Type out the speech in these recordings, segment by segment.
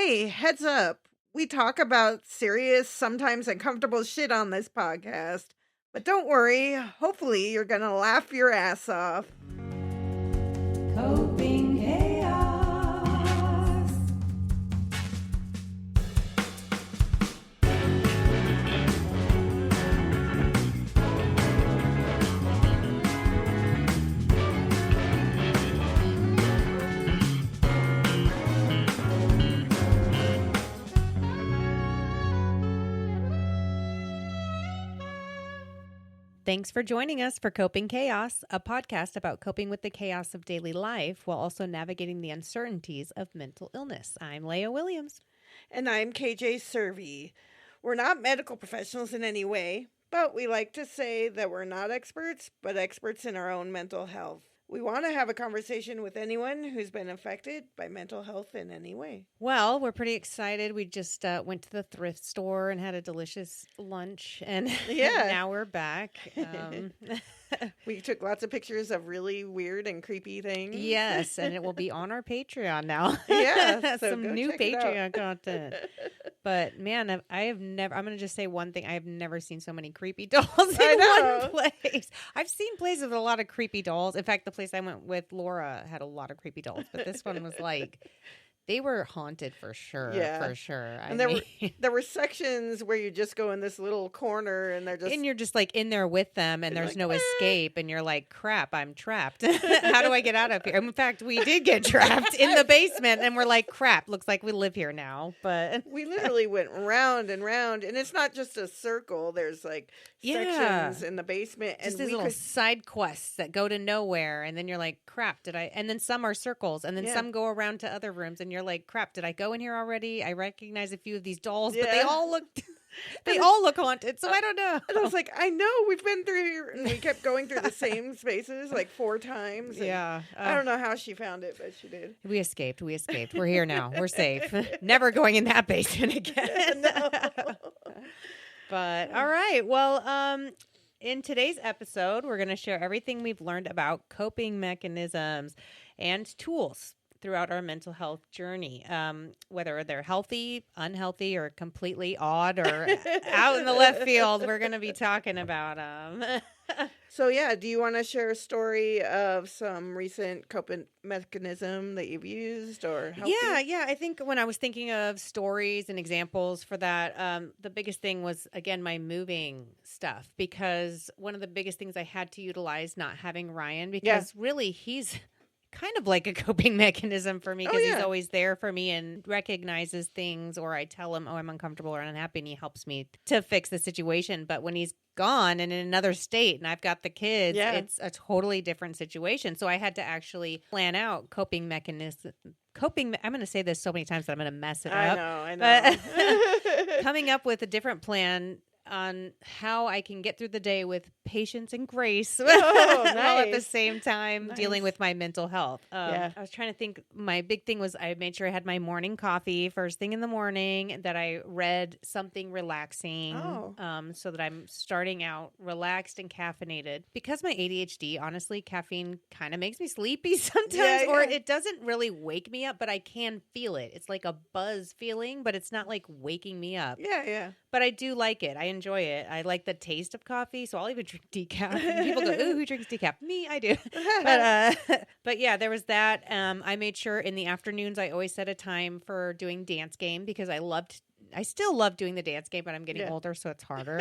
Hey, heads up. We talk about serious, sometimes uncomfortable shit on this podcast. But don't worry, hopefully you're gonna laugh your ass off. Coping chaos. Thanks for joining us for Coping Chaos, a podcast about coping with the chaos of daily life while also navigating the uncertainties of mental illness. I'm Leah Williams. And I'm KJ Servey. We're not medical professionals in any way, but we like to say that we're not experts, but experts in our own mental health. We want to have a conversation with anyone who's been affected by mental health in any way. Well, we're pretty excited. We just went to the thrift store and had a delicious lunch, and now we're back. We took lots of pictures of really weird and creepy things. Yes, and it will be on our Patreon now. Yeah, so some go new check it out. Patreon content. But man, I have never. I'm going to just say one thing. I have never seen so many creepy dolls in one place. I've seen places with a lot of creepy dolls. In fact, the place I went with Laura had a lot of creepy dolls, but this one was like. They were haunted for sure. Yeah. For sure. And there were sections where you just go in this little corner and you're just like in there with them and there's like, no escape and you're like, crap, I'm trapped. How do I get out of here? In fact, we did get trapped in the basement and we're like, crap, looks like we live here now. But we literally went round and round, and it's not just a circle. There's like sections in the basement, just and these little side quests that go to nowhere, and then you're like, crap, did I? And then some are circles, and then some go around to other rooms, and you're like, crap, did I go in here already? I recognize a few of these dolls, but they all look haunted, so I don't know. And I was like, I know, we've been through here, and we kept going through the same spaces like 4 times. Yeah. I don't know how she found it, but she did. We escaped. We're here now. We're safe. Never going in that basement again. No. But all right. Well, in today's episode, we're going to share everything we've learned about coping mechanisms and tools throughout our mental health journey, whether they're healthy, unhealthy, or completely odd or out in the left field. We're going to be talking about them. So, do you want to share a story of some recent coping mechanism that you've used or helped you? Yeah. I think when I was thinking of stories and examples for that, the biggest thing was, again, my moving stuff, because one of the biggest things I had to utilize not having Ryan, because really he's kind of like a coping mechanism for me, because he's always there for me and recognizes things, or I tell him, oh, I'm uncomfortable or unhappy, and he helps me to fix the situation. But when he's gone and in another state and I've got the kids, it's a totally different situation. So I had to actually plan out coping mechanism. I'm going to say this so many times that I'm going to mess it up. I know. But coming up with a different plan on how I can get through the day with patience and grace while at the same time dealing with my mental health. I was trying to think. My big thing was I made sure I had my morning coffee first thing in the morning, that I read something relaxing so that I'm starting out relaxed and caffeinated. Because my ADHD, honestly, caffeine kind of makes me sleepy sometimes, or it doesn't really wake me up, but I can feel it. It's like a buzz feeling, but it's not like waking me up. Yeah. But I do like it. I enjoy it. I like the taste of coffee, so I'll even drink decaf. And people go, ooh, who drinks decaf? Me, I do. But yeah, there was that. I made sure in the afternoons I always set a time for doing dance game, because I still love doing the dance game, but I'm getting older, so it's harder.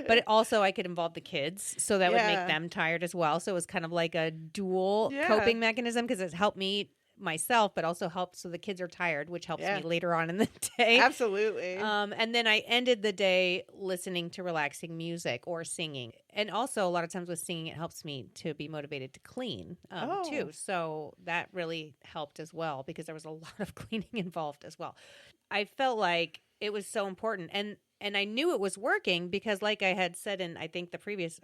But also I could involve the kids, so that would make them tired as well. So it was kind of like a dual coping mechanism, because it helped me myself, but also helps so the kids are tired, which helps me later on in the day. Absolutely. And then I ended the day listening to relaxing music or singing. And also a lot of times with singing, it helps me to be motivated to clean too. So that really helped as well, because there was a lot of cleaning involved as well. I felt like it was so important. And I knew it was working, because like I had said in, I think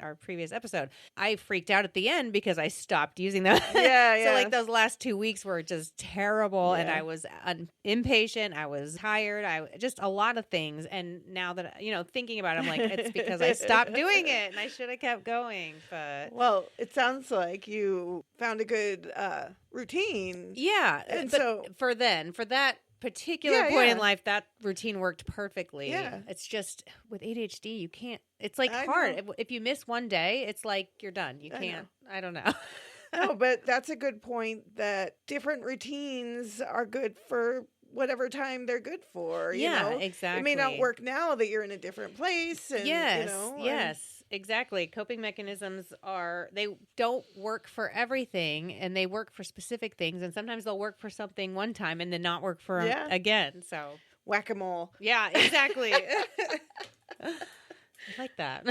our previous episode, I freaked out at the end because I stopped using them. So like those last 2 weeks were just terrible. And I was impatient. I was tired. Just a lot of things. And now that, thinking about it, I'm like, it's because I stopped doing it and I should have kept going. But well, it sounds like you found a good routine. Yeah. And but for that particular point in life, that routine worked perfectly. Yeah. It's just with ADHD, you can't, it's like I hard. know. If you miss one day, it's like you're done. You can't, I don't know. No, but that's a good point that different routines are good for whatever time they're good for. Yeah, You know? exactly. It may not work now that you're in a different place. And, Yes, you know, yes, exactly. Coping mechanisms they don't work for everything, and they work for specific things. And sometimes they'll work for something one time and then not work for 'em again. So whack-a-mole. yeah, exactly. I like that.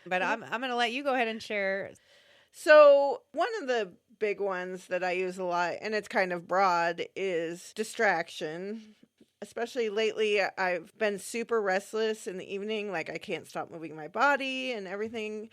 But I'm going to let you go ahead and share. So one of the big ones that I use a lot, and it's kind of broad, is distraction. Especially lately, I've been super restless in the evening. Like, I can't stop moving my body and everything.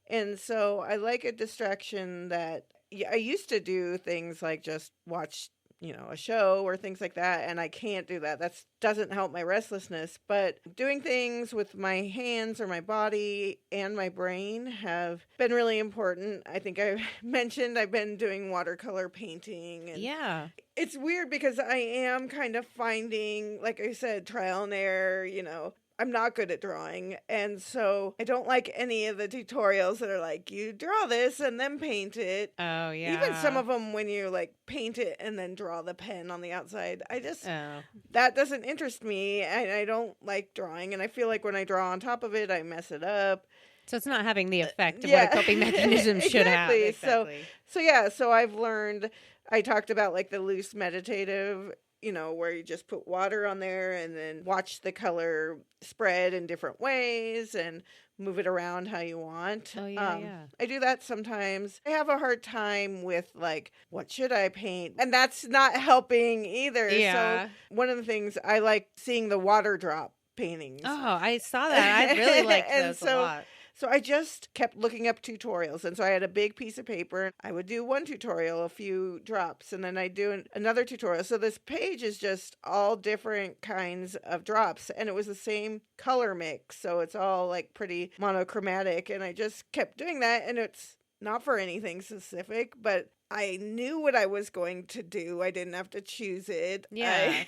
And so I like a distraction that I used to do things like just watch, a show or things like that. And I can't do that. That doesn't help my restlessness. But doing things with my hands or my body and my brain have been really important. I think I've mentioned I've been doing watercolor painting. And yeah. It's weird because I am kind of finding, like I said, trial and error, I'm not good at drawing. And so I don't like any of the tutorials that are like, you draw this and then paint it. Oh, yeah. Even some of them when you like paint it and then draw the pen on the outside. That doesn't interest me. And I don't like drawing. And I feel like when I draw on top of it, I mess it up. So it's not having the effect of what a coping mechanism should have. Exactly. So I've learned, I talked about like the loose meditative, where you just put water on there and then watch the color spread in different ways and move it around how you want. Oh, yeah. I do that sometimes. I have a hard time with like, what should I paint? And that's not helping either. Yeah. So one of the things I like seeing the water drop paintings. Oh, I saw that. I really liked those a lot. So I just kept looking up tutorials. And so I had a big piece of paper. I would do one tutorial, a few drops, and then I'd do another tutorial. So this page is just all different kinds of drops. And it was the same color mix. So it's all like pretty monochromatic. And I just kept doing that. And it's not for anything specific, but I knew what I was going to do. I didn't have to choose it. Yeah.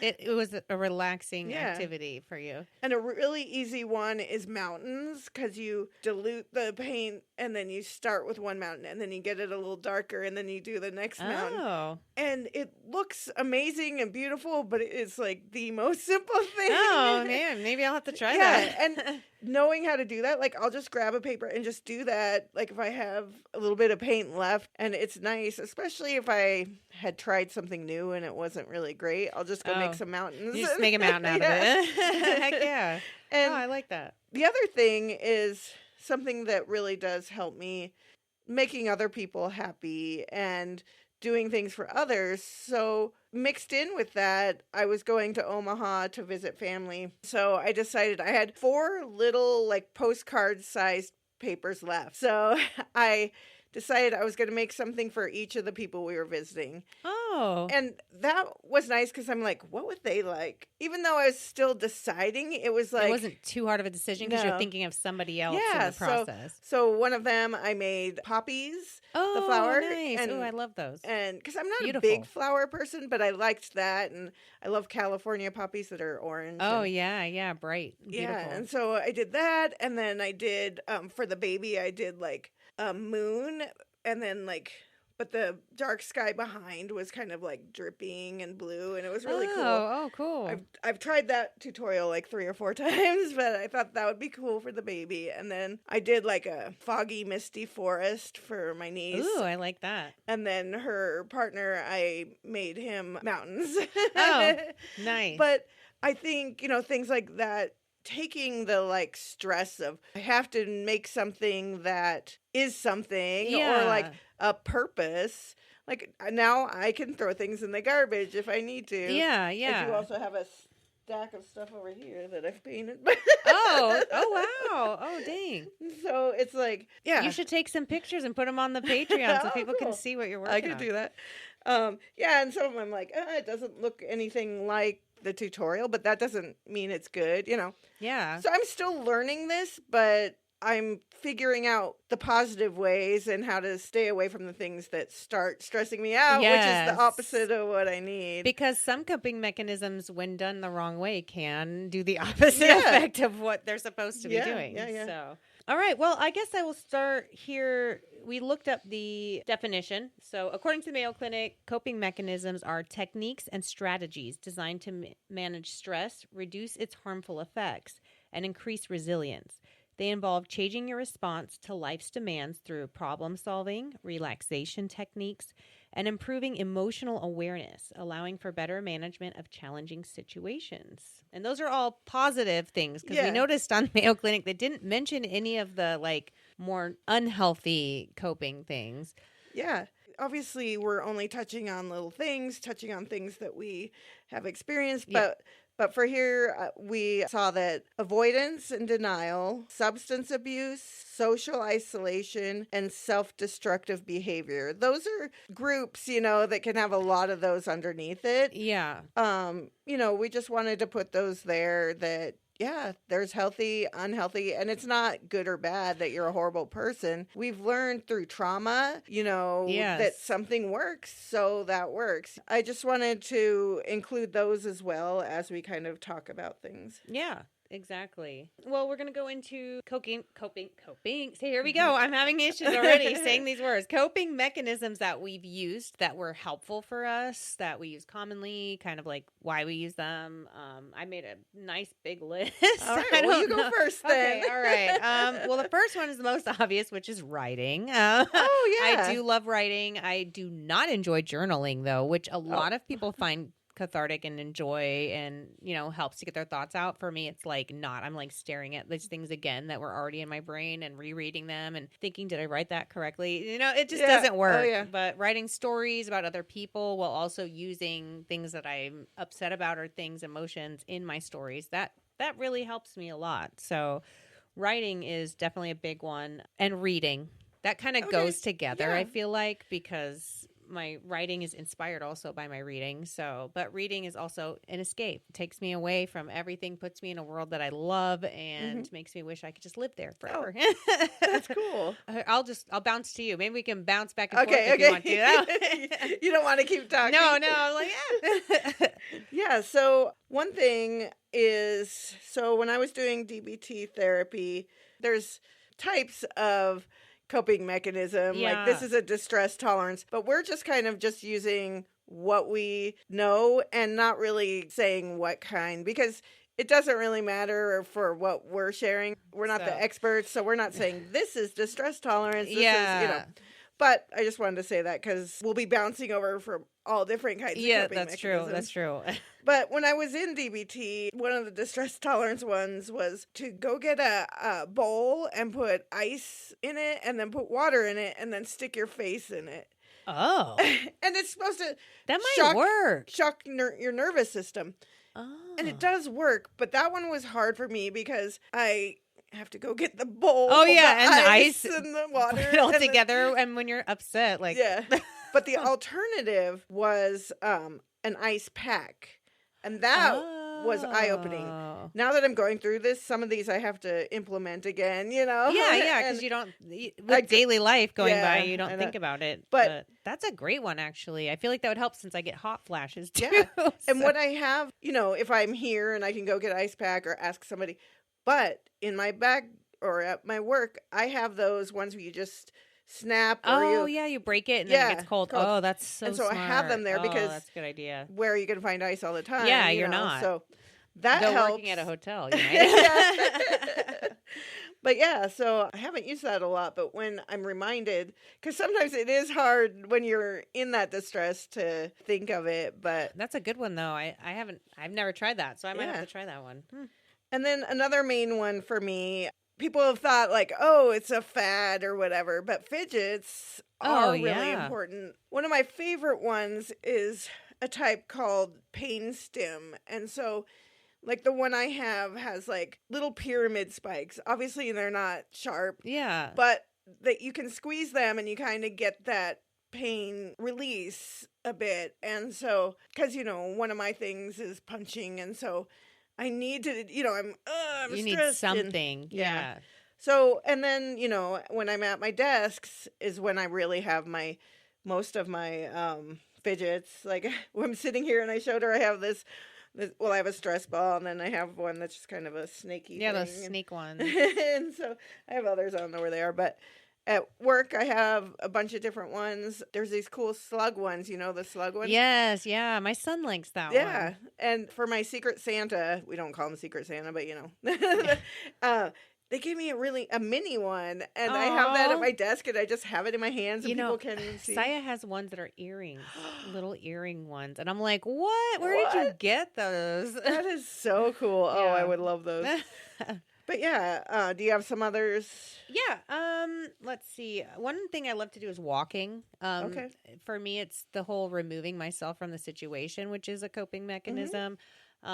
It was a relaxing activity for you. And a really easy one is mountains, because you dilute the paint and then you start with one mountain and then you get it a little darker and then you do the next mountain. And it looks amazing and beautiful, but it's like the most simple thing. Oh, man. Maybe I'll have to try that. And knowing how to do that, like I'll just grab a paper and just do that. Like if I have a little bit of paint left, and it's nice, especially if I had tried something new and it wasn't really great, I'll just go make some mountains. You just make a mountain out of it. Heck yeah. And I like that. The other thing is something that really does help me, making other people happy and doing things for others. So mixed in with that, I was going to Omaha to visit family. So I decided I had 4 little like postcard sized papers left. So I decided I was going to make something for each of the people we were visiting. Oh. And that was nice because I'm like, what would they like? Even though I was still deciding, it was like... It wasn't too hard of a decision because you're thinking of somebody else in the process. So one of them, I made poppies, the flower. Nice. Oh, I love those. And because I'm not a big flower person, but I liked that. And I love California poppies that are orange. Oh, yeah. Bright. Beautiful. Yeah. And so I did that. And then I did, for the baby, I did like a moon, and then like, but the dark sky behind was kind of like dripping and blue, and it was really cool. Oh, cool. I've tried that tutorial like 3 or 4 times, but I thought that would be cool for the baby. And then I did like a foggy, misty forest for my niece. Ooh, I like that. And then her partner, I made him mountains. Oh, nice. But I think, things like that, taking the like stress of I have to make something that is something or like a purpose. Like now I can throw things in the garbage if I need to. Yeah. I do also have a stack of stuff over here that I've painted. Oh wow. Oh dang. So it's like, yeah. You should take some pictures and put them on the Patreon so people can see what you're working on. I could do that. And some of them I'm like, it doesn't look anything like the tutorial, but that doesn't mean it's good, Yeah. So I'm still learning this, but I'm figuring out the positive ways and how to stay away from the things that start stressing me out, which is the opposite of what I need. Because some coping mechanisms, when done the wrong way, can do the opposite effect of what they're supposed to be doing. So, all right. Well, I guess I will start here. We looked up the definition. So, according to the Mayo Clinic, coping mechanisms are techniques and strategies designed to manage stress, reduce its harmful effects, and increase resilience. They involve changing your response to life's demands through problem solving, relaxation techniques, and improving emotional awareness, allowing for better management of challenging situations. And those are all positive things, because we noticed on Mayo Clinic they didn't mention any of the more unhealthy coping things. Yeah. Obviously, we're only touching on little things, touching on things that we have experienced, but for here, we saw that avoidance and denial, substance abuse, social isolation, and self-destructive behavior. Those are groups, that can have a lot of those underneath it. Yeah. We just wanted to put those there that, there's healthy, unhealthy, and it's not good or bad that you're a horrible person. We've learned through trauma, that something works, so that works. I just wanted to include those as well as we kind of talk about things. Yeah. Exactly. Well, we're going to go into coping. So here we go. I'm having issues already saying these words. Coping mechanisms that we've used that were helpful for us, that we use commonly, kind of like why we use them. I made a nice big list. All right, you go first then. Okay, all right. Well, the first one is the most obvious, which is writing. I do love writing. I do not enjoy journaling, though, which a lot of people find cathartic and enjoy and helps to get their thoughts out. For me, it's not. I'm staring at these things again that were already in my brain and rereading them and thinking, did I write that correctly? It just doesn't work. But writing stories about other people while also using things that I'm upset about or emotions in my stories, that really helps me a lot. So writing is definitely a big one. And reading, that kind of goes together, I feel like, because my writing is inspired also by my reading. But reading is also an escape. It takes me away from everything, puts me in a world that I love, and makes me wish I could just live there forever. Oh, that's cool. I'll bounce to you. Maybe we can bounce back and forth if you want to. You don't want to keep talking. No. I'm yeah. So one thing is, when I was doing DBT therapy, there's types of coping mechanism. Like this is a distress tolerance, but we're just kind of just using what we know and not really saying what kind, because it doesn't really matter for what we're sharing. We're not the experts, so we're not saying this is distress tolerance. This is, But I just wanted to say that because we'll be bouncing over from all different kinds of coping mechanisms. That's true. But when I was in DBT, one of the distress tolerance ones was to go get a bowl and put ice in it and then put water in it and then stick your face in it. Oh. And it's supposed to shock your nervous system. Oh. And it does work, but that one was hard for me because I have to go get the bowl. Oh, yeah, and the ice and the water. Put it all together, and when you're upset, But the alternative was an ice pack. And that was eye-opening. Now that I'm going through this, some of these I have to implement again, Yeah, because you don't, with daily life going by, you don't think about it. But that's a great one, actually. I feel like that would help since I get hot flashes, too. Yeah. And what I have, if I'm here and I can go get ice pack or ask somebody, but in my bag or at my work, I have those ones where you just snap. Or you break it and then it gets cold. Oh, that's so And so smart. I have them there because that's a good idea. Where you can find ice all the time. Yeah, you're not. So that Though helps. Working at a hotel, you might. But so I haven't used that a lot, but when I'm reminded, because sometimes it is hard when you're in that distress to think of it, but. That's a good one though. I've never tried that, so I might have to try that one. And then another main one for me, people have thought it's a fad or whatever, but fidgets are really important. One of my favorite ones is a type called pain stim. And so the one I have has little pyramid spikes. Obviously they're not sharp. Yeah. But that you can squeeze them and you kind of get that pain release a bit. And so, because, one of my things is punching. And so I need to, I'm you stressed need something. Yeah. So, and then, when I'm at my desks is when I really have most of my fidgets. Like when I'm sitting here and I showed her I have I have a stress ball, and then I have one that's just kind of a snaky Yeah, thing. those snake ones. And so I have others, I don't know where they are, but at work I have a bunch of different ones. There's these cool slug ones, the slug ones? Yes, yeah. My son likes that Yeah. one. And for my Secret Santa, we don't call him Secret Santa, but they gave me a mini one, and I have that at my desk, and I just have it in my hands, and people can't even see. Saya has ones that are earrings, little earring ones, and I'm like, what? Where did you get those? That is so cool. Yeah. Oh, I would love those. But yeah, do you have some others? Yeah. Let's see. One thing I love to do is walking. Okay. For me, it's the whole removing myself from the situation, which is a coping mechanism.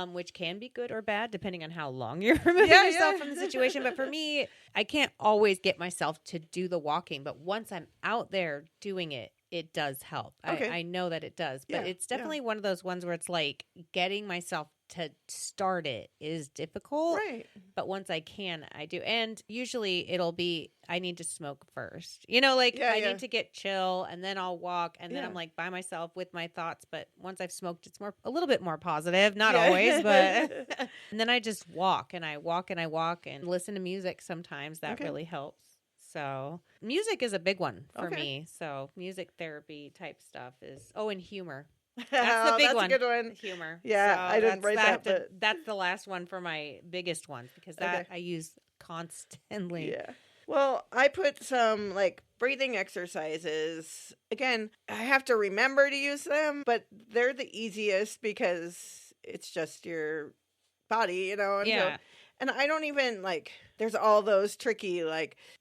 Which can be good or bad depending on how long you're removing yourself from the situation. But for me, I can't always get myself to do the walking. But once I'm out there doing it, it does help. Okay. I know that it does. But it's definitely one of those ones where it's like getting myself to start it is difficult. Right. But once I can, I do. And usually it'll be, I need to smoke first. I need to get chill, and then I'll walk, and then I'm like by myself with my thoughts. But once I've smoked, it's a little bit more positive. Not always, but and then I just walk, and I walk, and I walk, and listen to music sometimes. That really helps. So music is a big one for me. So music therapy type stuff is, and humor. That's the big one. That's a good one. Humor. Yeah, so I didn't write that. But that's the last one for my biggest ones, because that I use constantly. Yeah. Well, I put some breathing exercises. Again, I have to remember to use them, but they're the easiest because it's just your body, And I don't even there's all those tricky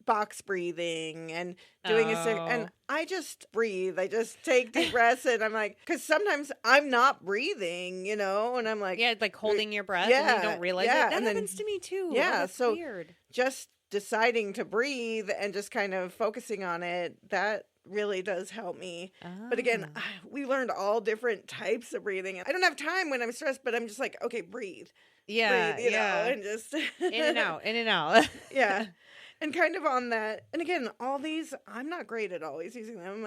box breathing and doing and I just breathe. I just take deep breaths, and I'm because sometimes I'm not breathing, and I'm holding your breath and you don't realize it. That happens to me too. Yeah, so weird. Just deciding to breathe and just kind of focusing on it, that really does help me. But again, we learned all different types of breathing. I don't have time when I'm stressed, but I'm just okay, breathe. Yeah, breathe, and just in and out. Yeah. And kind of on that, and again, all these, I'm not great at always using them.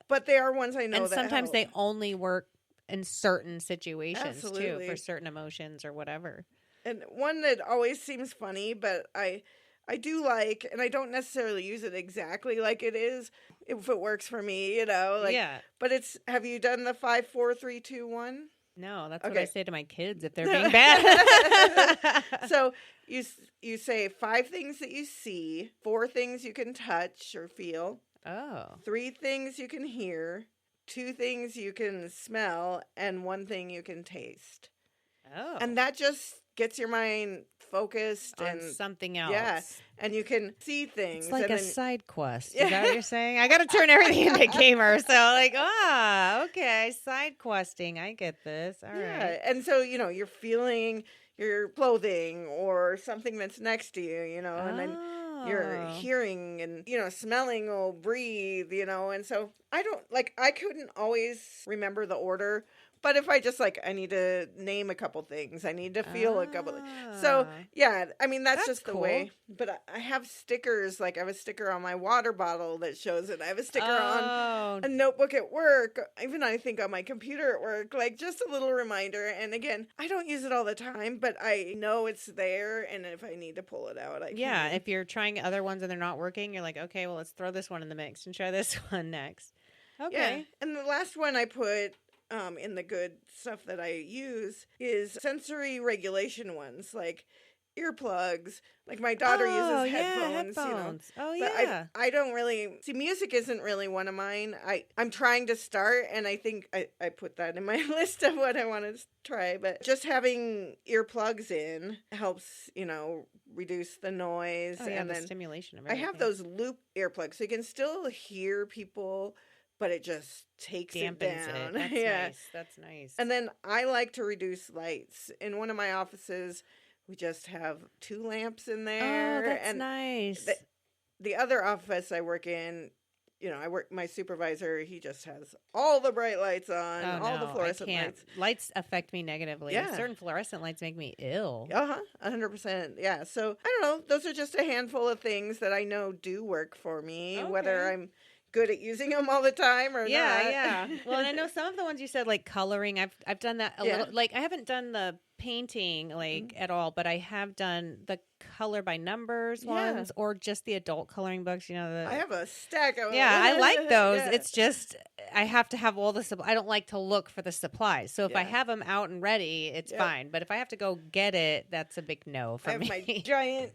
But they are ones I know and that sometimes help. they only work in certain situations Absolutely. too, for certain emotions or whatever. And one that always seems funny, but I do like, and I don't necessarily use it exactly like it is, if it works for me, But it's, have you done the 5, 4, 3, 2, 1? No, that's what I say to my kids if they're being bad. So you say 5 things that you see, 4 things you can touch or feel, 3 things you can hear, 2 things you can smell, and 1 thing you can taste. And that just gets your mind focused on and something else. Yeah, and you can see things. It's like a side quest. Is that what you're saying? I got to turn everything into gamer. So okay, side questing. I get this. All right. And so you're feeling your clothing or something that's next to you, and then you're hearing and smelling will breathe, and so I couldn't always remember the order. But if I just I need to name a couple things, I need to feel a couple. So yeah, I mean that's just the way. But I have stickers. I have a sticker on my water bottle that shows it. I have a sticker on a notebook at work. Even I think on my computer at work. Just a little reminder. And again, I don't use it all the time, but I know it's there. And if I need to pull it out, I can. Yeah, if you're trying other ones and they're not working, you're okay, well let's throw this one in the mix and try this one next. Okay. Yeah. And the last one I put. In the good stuff that I use is sensory regulation ones, like earplugs. My daughter uses headphones. But I don't really see, music isn't really one of mine. I'm trying to start, and I think I put that in my list of what I want to try. But just having earplugs in helps, reduce the noise and the stimulation of everything. I have those loop earplugs, so you can still hear people, but it just takes it down. That's nice. That's nice. And then I like to reduce lights. In one of my offices, we just have 2 lamps in there. Oh, that's nice. The other office I work in, my supervisor, he just has all the bright lights on, Oh, all the no, fluorescent I can't. lights. Lights affect me negatively. Yeah. Certain fluorescent lights make me ill. 100%. Yeah. So I don't know. Those are just a handful of things that I know do work for me, whether I'm good at using them all the time or not. Yeah. Well, and I know some of the ones you said, like coloring, I've done that a little. Like I haven't done the painting at all, but I have done the color by numbers ones or just the adult coloring books. I have a stack of them. Yeah, I like those. It's just I have to have all the I don't like to look for the supplies. So if I have them out and ready, it's fine. But if I have to go get it, that's a big no for me. I have my giant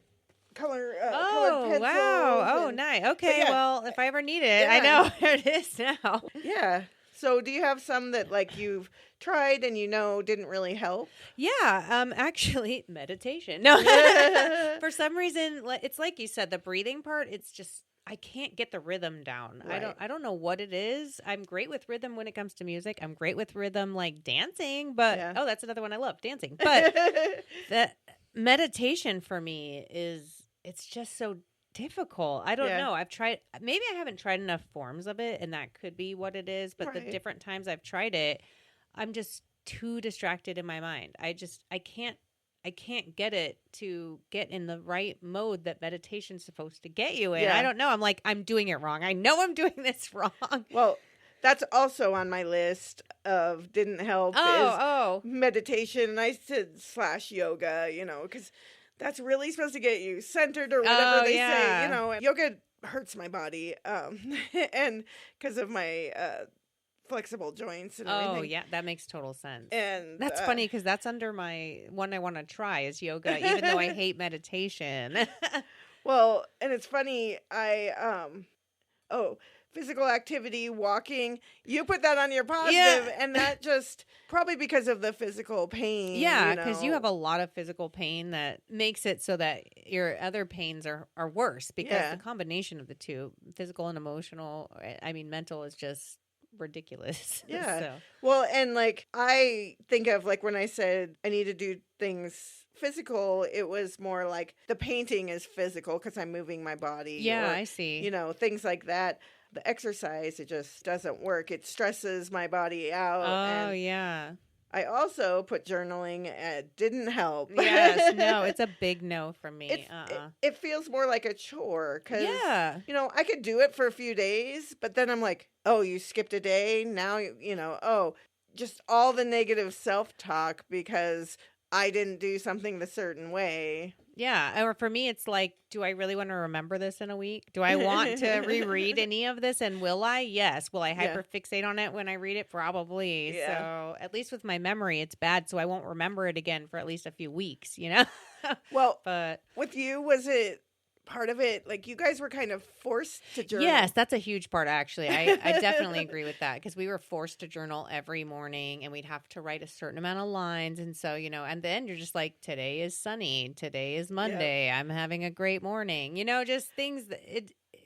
colored pencils. Wow. Nice. Okay, well, if I ever need it, I know where it is now. Yeah. So do you have some that like you've tried and didn't really help? Yeah, actually meditation. No. For some reason, it's like you said, the breathing part, it's just I can't get the rhythm down. Right. I don't know what it is. I'm great with rhythm when it comes to music. I'm great with rhythm like dancing, but that's another one I love, dancing. But the meditation for me it's just so difficult. I don't know. I've tried, maybe I haven't tried enough forms of it, and that could be what it is. But the different times I've tried it, I'm just too distracted in my mind. I can't get it to get in the right mode that meditation's supposed to get you in. I don't know. I'm like, I'm doing it wrong. I know I'm doing this wrong. Well, that's also on my list of didn't help is meditation. And I said / yoga, because that's really supposed to get you centered or whatever they say. Yoga hurts my body and because of my flexible joints and everything. Oh, yeah, that makes total sense. And that's funny because that's under my one I want to try is yoga, even though I hate meditation. Well, and it's funny, physical activity, walking, you put that on your positive, and that just probably because of the physical pain. Yeah, because you have a lot of physical pain that makes it so that your other pains are worse because the combination of the two, physical and emotional, mental is just ridiculous. Yeah. So. Well, and like I think of like when I said I need to do things physical, it was more like the painting is physical because I'm moving my body. Yeah, I see. Things like that. The exercise, it just doesn't work. It stresses my body out. Oh, yeah. I also put journaling and it didn't help. Yes, no, it's a big no from me. It feels more like a chore because, I could do it for a few days, but then I'm like, oh, you skipped a day? Now, just all the negative self-talk because I didn't do something the certain way. Yeah, or for me, it's like, do I really want to remember this in a week? Do I want to reread any of this? And will I? Yes. Will I hyperfixate on it when I read it? Probably. Yeah. So at least with my memory, it's bad. So I won't remember it again for at least a few weeks, Well, but with you, was it part of it, like you guys were kind of forced to journal? Yes, that's a huge part, actually. I definitely agree with that because we were forced to journal every morning and we'd have to write a certain amount of lines. And so, and then you're just like, today is sunny. Today is Monday. I'm having a great morning. Just things that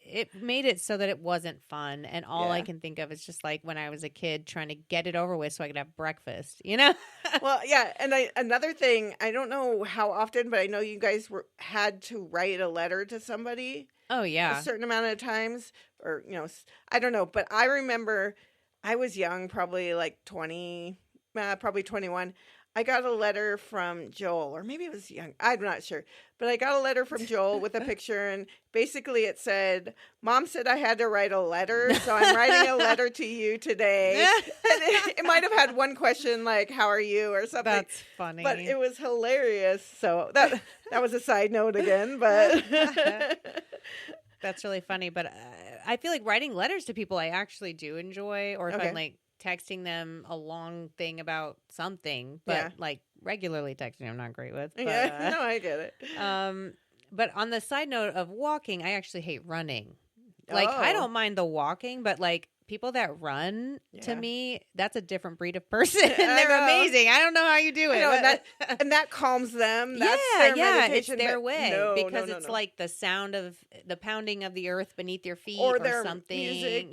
it made it so that it wasn't fun. And all I can think of is just like when I was a kid trying to get it over with so I could have breakfast, Well, yeah. And another thing, I don't know how often, but I know you guys had to write a letter to somebody. Oh, yeah. A certain amount of times or, I don't know. But I remember I was young, probably like 20, probably 21. I got a letter from Joel, or maybe it was young. I'm not sure. But I got a letter from Joel with a picture, and basically it said, Mom said I had to write a letter, so I'm writing a letter to you today. And it might have had one question like, how are you, or something. That's funny. But it was hilarious. So that was a side note again, but... That's really funny. But I feel like writing letters to people I actually do enjoy, or if I'm like, texting them a long thing about something, but like regularly texting I'm not great with. But, no, I get it. But on the side note of walking, I actually hate running. Like I don't mind the walking, but like people that run to me, that's a different breed of person. They're amazing. I don't know how you do it. And that calms them. That's their meditation. It's their way because it's like the sound of the pounding of the earth beneath your feet or something. Music,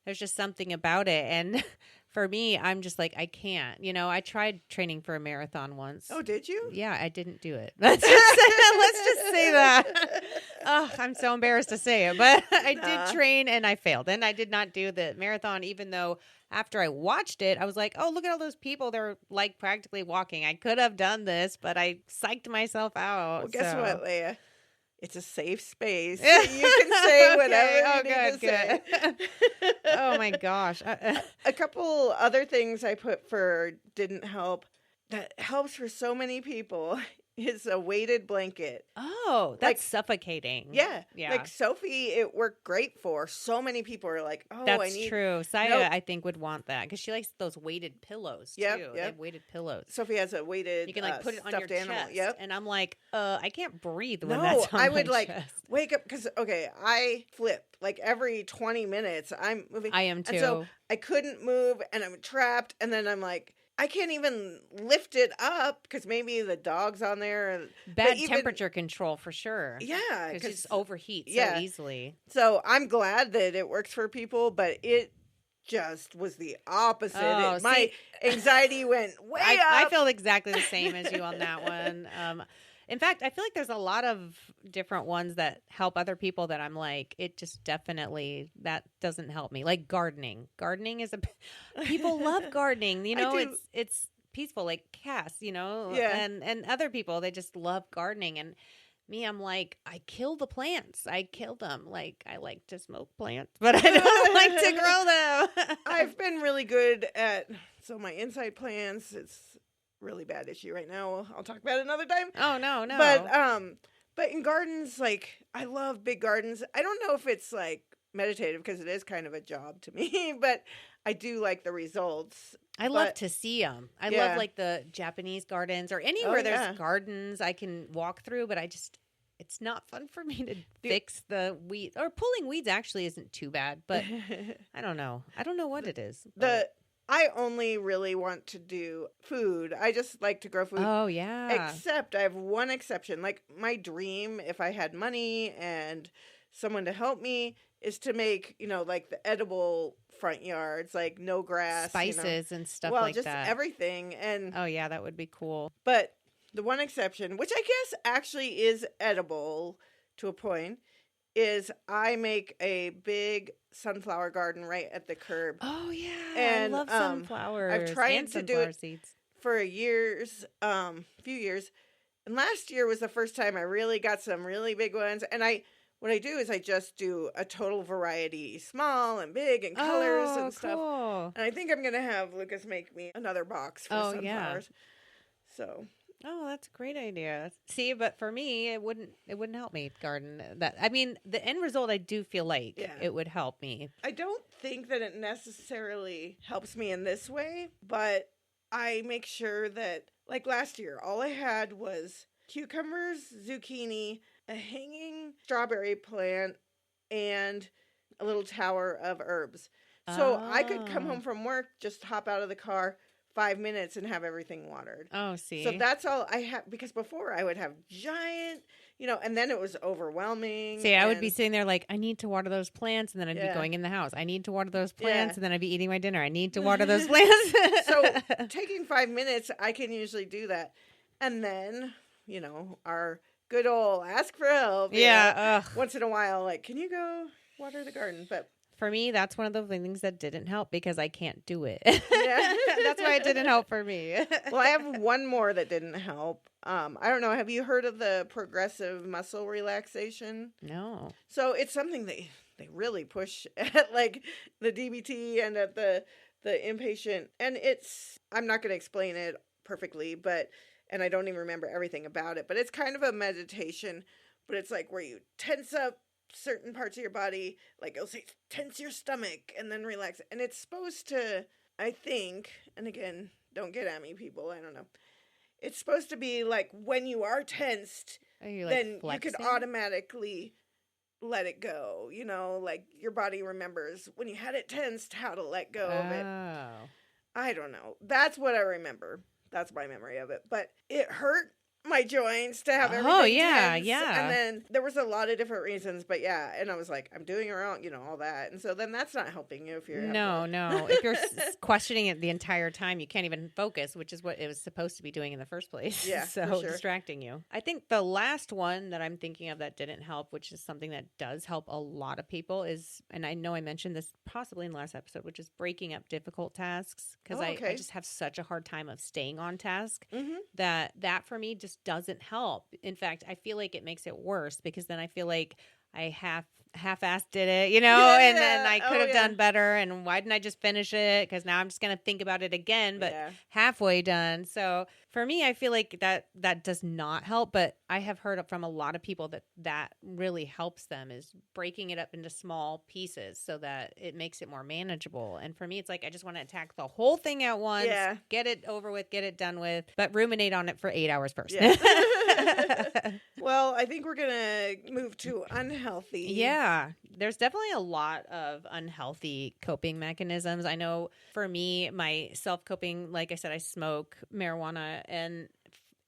There's just something about it. And for me, I'm just like, I can't. I tried training for a marathon once. Oh, did you? Yeah, I didn't do it. Let's just say that. Oh, I'm so embarrassed to say it, but I Nah. did train and I failed. And I did not do the marathon, even though after I watched it, I was like, oh, look at all those people. They're like practically walking. I could have done this, but I psyched myself out. Well, guess so. what, Leia? It's a safe space. You can say whatever you need to say. Oh, my gosh. A couple other things I put for didn't help that helps for so many people is a weighted blanket. Oh, that's suffocating. Yeah. Yeah. Like Sophie, it worked great for. So many people are like, oh, That's I need... true. Saya, Nope. I think, would want that because she likes those weighted pillows, too. Yep. They have weighted pillows. Sophie has a weighted You can, like, put it on your animal. chest. Yep. And I'm like, I can't breathe when No, that's on I my would like chest. wake up because, okay, I flip like every 20 minutes. I'm moving. I am, too. And so I couldn't move and I'm trapped. And then I'm like, I can't even lift it up because maybe the dog's on there. Bad temperature control for sure. Yeah. Because it overheats yeah. so easily. So I'm glad that it works for people, but it just was the opposite. Oh, my anxiety went way up. I feel exactly the same as you on that one. In fact, I feel like there's a lot of different ones that help other people that I'm like, it just definitely, that doesn't help me. Like gardening. Gardening is people love gardening. You know, it's peaceful, like Cass, you know, yeah. and other people, they just love gardening. And me, I'm like, I kill the plants. I kill them. Like, I like to smoke plants, but I don't like to grow them. I've been really good at, so my inside plants, it's really bad issue right now. I'll talk about it another time. Oh, no. But in gardens, like, I love big gardens. I don't know if it's like meditative because it is kind of a job to me, but I do like the results. I love to see them. I love like the Japanese gardens or anywhere there's gardens I can walk through, but it's not fun for me to fix the weed or pulling weeds actually isn't too bad, but I don't know. I don't know what it is. I only really want to do food. I just like to grow food. Oh, yeah. Except I have one exception. Like my dream, if I had money and someone to help me, is to make, like the edible front yards, like no grass. Spices and stuff like that. Well, just everything. And oh, yeah, that would be cool. But the one exception, which I guess actually is edible to a point, is I make a big sunflower garden right at the curb. Oh yeah, and I love sunflowers. I've tried and to do it seeds for few years, and last year was the first time I really got some really big ones. And what I do is I just do a total variety, small and big and colors and stuff. Cool. And I think I'm gonna have Lucas make me another box for sunflowers. Yeah. So. Oh, that's a great idea. See, but for me, it wouldn't help me garden. The end result, I do feel like it would help me. I don't think that it necessarily helps me in this way, but I make sure that, like last year, all I had was cucumbers, zucchini, a hanging strawberry plant, and a little tower of herbs. So I could come home from work, just hop out of the car, 5 minutes and have everything watered. Oh, see. So that's all I have, because before I would have giant, and then it was overwhelming. See, I would be sitting there like, I need to water those plants, and then I'd be going in the house. I need to water those plants, and then I'd be eating my dinner. I need to water those plants. So taking 5 minutes, I can usually do that. And then, our good old ask for help. Yeah. Once in a while, like, can you go water the garden? But for me, that's one of the things that didn't help because I can't do it. Yeah. That's why it didn't help for me. Well, I have one more that didn't help. I don't know. Have you heard of the progressive muscle relaxation? No. So it's something they really push at like the DBT and at the inpatient. And I'm not going to explain it perfectly, and I don't even remember everything about it, but it's kind of a meditation, but it's like where you tense up certain parts of your body, like it'll say tense your stomach and then relax. And it's supposed to, I think, and again, don't get at me, people, I don't know. It's supposed to be like when you are tensed, then flexing? You could automatically let it go. Like your body remembers when you had it tensed how to let go of it. I don't know. That's what I remember. That's my memory of it. But it hurt my joints to have everything Oh, yeah, tense. yeah. And then there was a lot of different reasons, but yeah. And I was like, I'm doing it wrong, all that. And so then that's not helping you if you're No. If you're questioning it the entire time, you can't even focus, which is what it was supposed to be doing in the first place. Yeah, So for sure. distracting you. I think the last one that I'm thinking of that didn't help, which is something that does help a lot of people is, and I know I mentioned this possibly in the last episode, which is breaking up difficult tasks. Because I just have such a hard time of staying on task that for me just doesn't help. In fact, I feel like it makes it worse because then I feel like I half-assed did it, and then I could have done better. And why didn't I just finish it? Because now I'm just going to think about it again, but halfway done. So for me, I feel like that does not help. But I have heard from a lot of people that really helps them is breaking it up into small pieces so that it makes it more manageable. And for me, it's like I just want to attack the whole thing at once, get it over with, get it done with, but ruminate on it for 8 hours first. Yeah. Well, I think we're going to move to unhealthy. Yeah, there's definitely a lot of unhealthy coping mechanisms. I know for me, my self-coping, like I said, I smoke marijuana and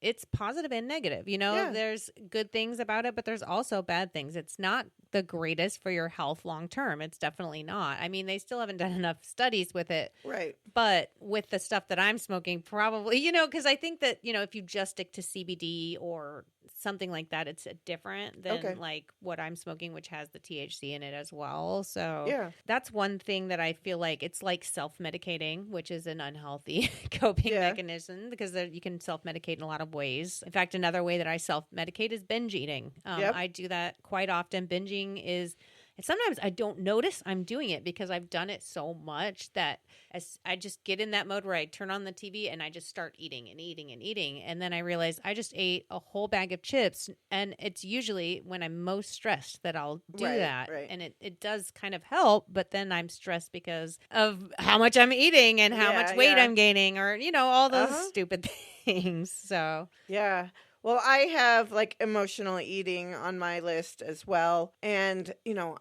it's positive and negative. There's good things about it, but there's also bad things. It's not the greatest for your health long term. It's definitely not. I mean, they still haven't done enough studies with it. Right. But with the stuff that I'm smoking, probably, because I think that, if you just stick to CBD or something like that, it's different than like what I'm smoking, which has the THC in it as well. So that's one thing that I feel like it's like self-medicating, which is an unhealthy coping mechanism because you can self-medicate in a lot of ways. In fact, another way that I self-medicate is binge eating. I do that quite often. Binging is... And sometimes I don't notice I'm doing it because I've done it so much that as I just get in that mode where I turn on the TV and I just start eating and eating and eating. And then I realize I just ate a whole bag of chips. And it's usually when I'm most stressed that I'll do that. Right. And it does kind of help. But then I'm stressed because of how much I'm eating and how much weight I'm gaining or, all those stupid things. So, yeah. Well, I have like emotional eating on my list as well. And,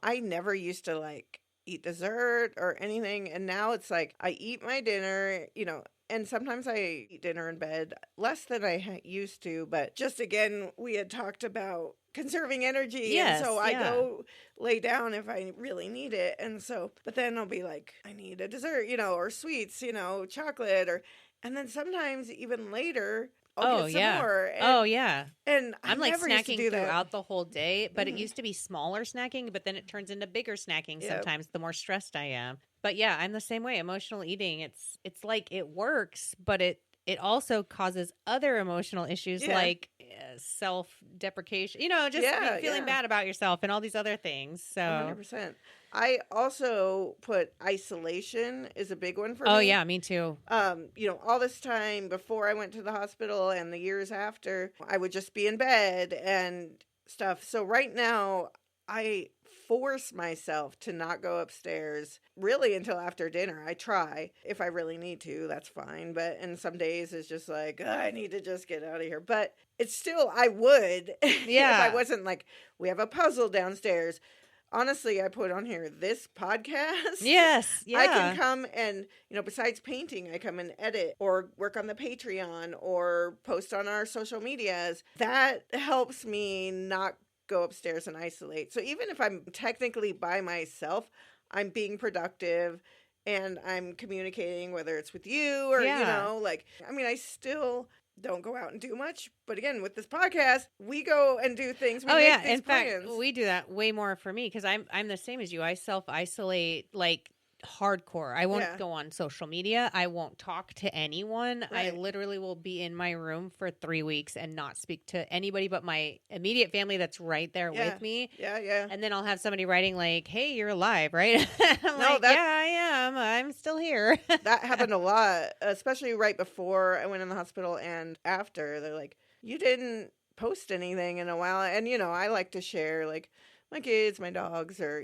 I never used to like eat dessert or anything. And now it's like I eat my dinner, and sometimes I eat dinner in bed less than I used to. But just again, we had talked about conserving energy. Yes, and so I go lay down if I really need it. And so, but then I'll be like, I need a dessert, or sweets, chocolate and then sometimes even later, I'll get some more. And I'm like snacking throughout out the whole day, but it used to be smaller snacking, but then it turns into bigger snacking sometimes the more stressed I am. But yeah, I'm the same way. Emotional eating, it's like it works, but it also causes other emotional issues like self-deprecation, just feeling bad about yourself and all these other things. So 100%. I also put isolation is a big one for me. Oh yeah, me too. All this time before I went to the hospital and the years after, I would just be in bed and stuff. So right now, I force myself to not go upstairs really until after dinner. I try. If I really need to, that's fine. But in some days, it's just like, I need to just get out of here. But it's still, I would if I wasn't like, we have a puzzle downstairs. Honestly, I put on here this podcast. Yes. Yeah. I can come and, besides painting, I come and edit or work on the Patreon or post on our social medias. That helps me not go upstairs and isolate. So even if I'm technically by myself, I'm being productive and I'm communicating, whether it's with you or, I still don't go out and do much. But again, with this podcast, we go and do things. We make these plans. Fact, we do that way more for me because I'm the same as you. I self-isolate like hardcore. I won't go on social media. I won't talk to anyone. Right. I literally will be in my room for 3 weeks and not speak to anybody but my immediate family that's right there with me. Yeah. And then I'll have somebody writing like, hey, you're alive, right? I am. I'm still here. That happened a lot, especially right before I went in the hospital and after. They're like, you didn't post anything in a while. And, I like to share like my kids, my dogs, or,